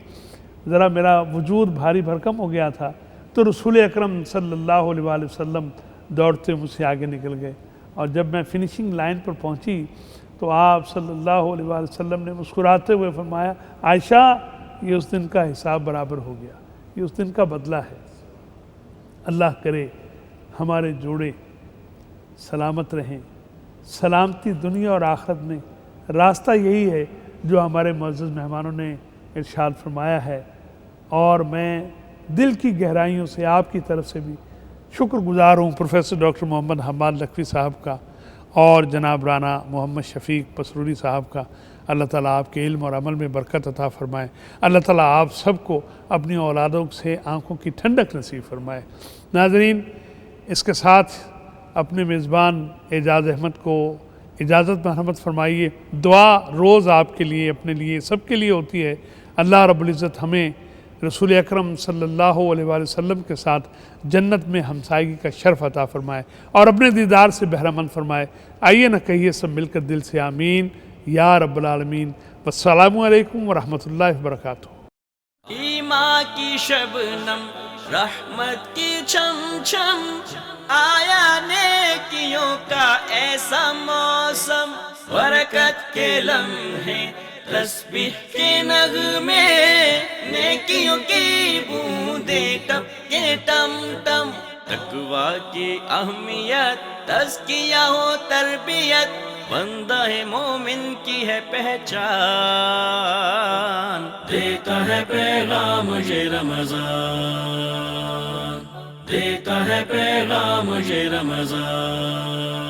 ذرا میرا وجود بھاری بھرکم ہو گیا تھا، تو رسول اکرم صلی اللہ علیہ وآلہ وسلم دوڑتے مجھ سے آگے نکل گئے، اور جب میں فنیشنگ لائن پر پہنچی تو آپ صلی اللہ علیہ وآلہ وسلم نے مسکراتے ہوئے فرمایا، عائشہ یہ اس دن کا حساب برابر ہو گیا، یہ اس دن کا بدلہ ہے۔ اللہ کرے ہمارے جوڑے سلامت رہیں، سلامتی دنیا اور آخرت میں۔ راستہ یہی ہے جو ہمارے معزز مہمانوں نے ارشاد فرمایا ہے، اور میں دل کی گہرائیوں سے آپ کی طرف سے بھی شکر گزار ہوں پروفیسر ڈاکٹر محمد حماد لکھوی صاحب کا اور جناب رانا محمد شفیق پسروری صاحب کا۔ اللہ تعالیٰ آپ کے علم اور عمل میں برکت عطا فرمائے، اللہ تعالیٰ آپ سب کو اپنی اولادوں سے آنکھوں کی ٹھنڈک نصیب فرمائے۔ ناظرین، اس کے ساتھ اپنے میزبان اعجاز احمد کو اجازت مرحمت فرمائیے۔ دعا روز آپ کے لیے، اپنے لیے، سب کے لیے ہوتی ہے۔ اللہ رب العزت ہمیں رسول اکرم صلی اللہ علیہ وآلہ وسلم کے ساتھ جنت میں ہمسائیگی کا شرف عطا فرمائے اور اپنے دیدار سے بہرہ مند فرمائے۔ آئیے نہ کہیے سب مل کر دل سے آمین یا رب العالمین۔ والسلام علیکم ورحمۃ اللہ وبرکاتہ۔ ایمان کی شبنم، رحمت کی چھم چھم، آیا نیکیوں کا ایسا موسم، برکت کے لمحے، تسبیح کے نغمے، نیکیوں کی بوندیں ٹپ کے ٹم ٹم، تقویٰ کی اہمیت، تزکیہ و تربیت، بندہ مومن کی ہے پہچان، دیتا ہے پیغام یہ رمضان، دیتا ہے پیغام یہ رمضان۔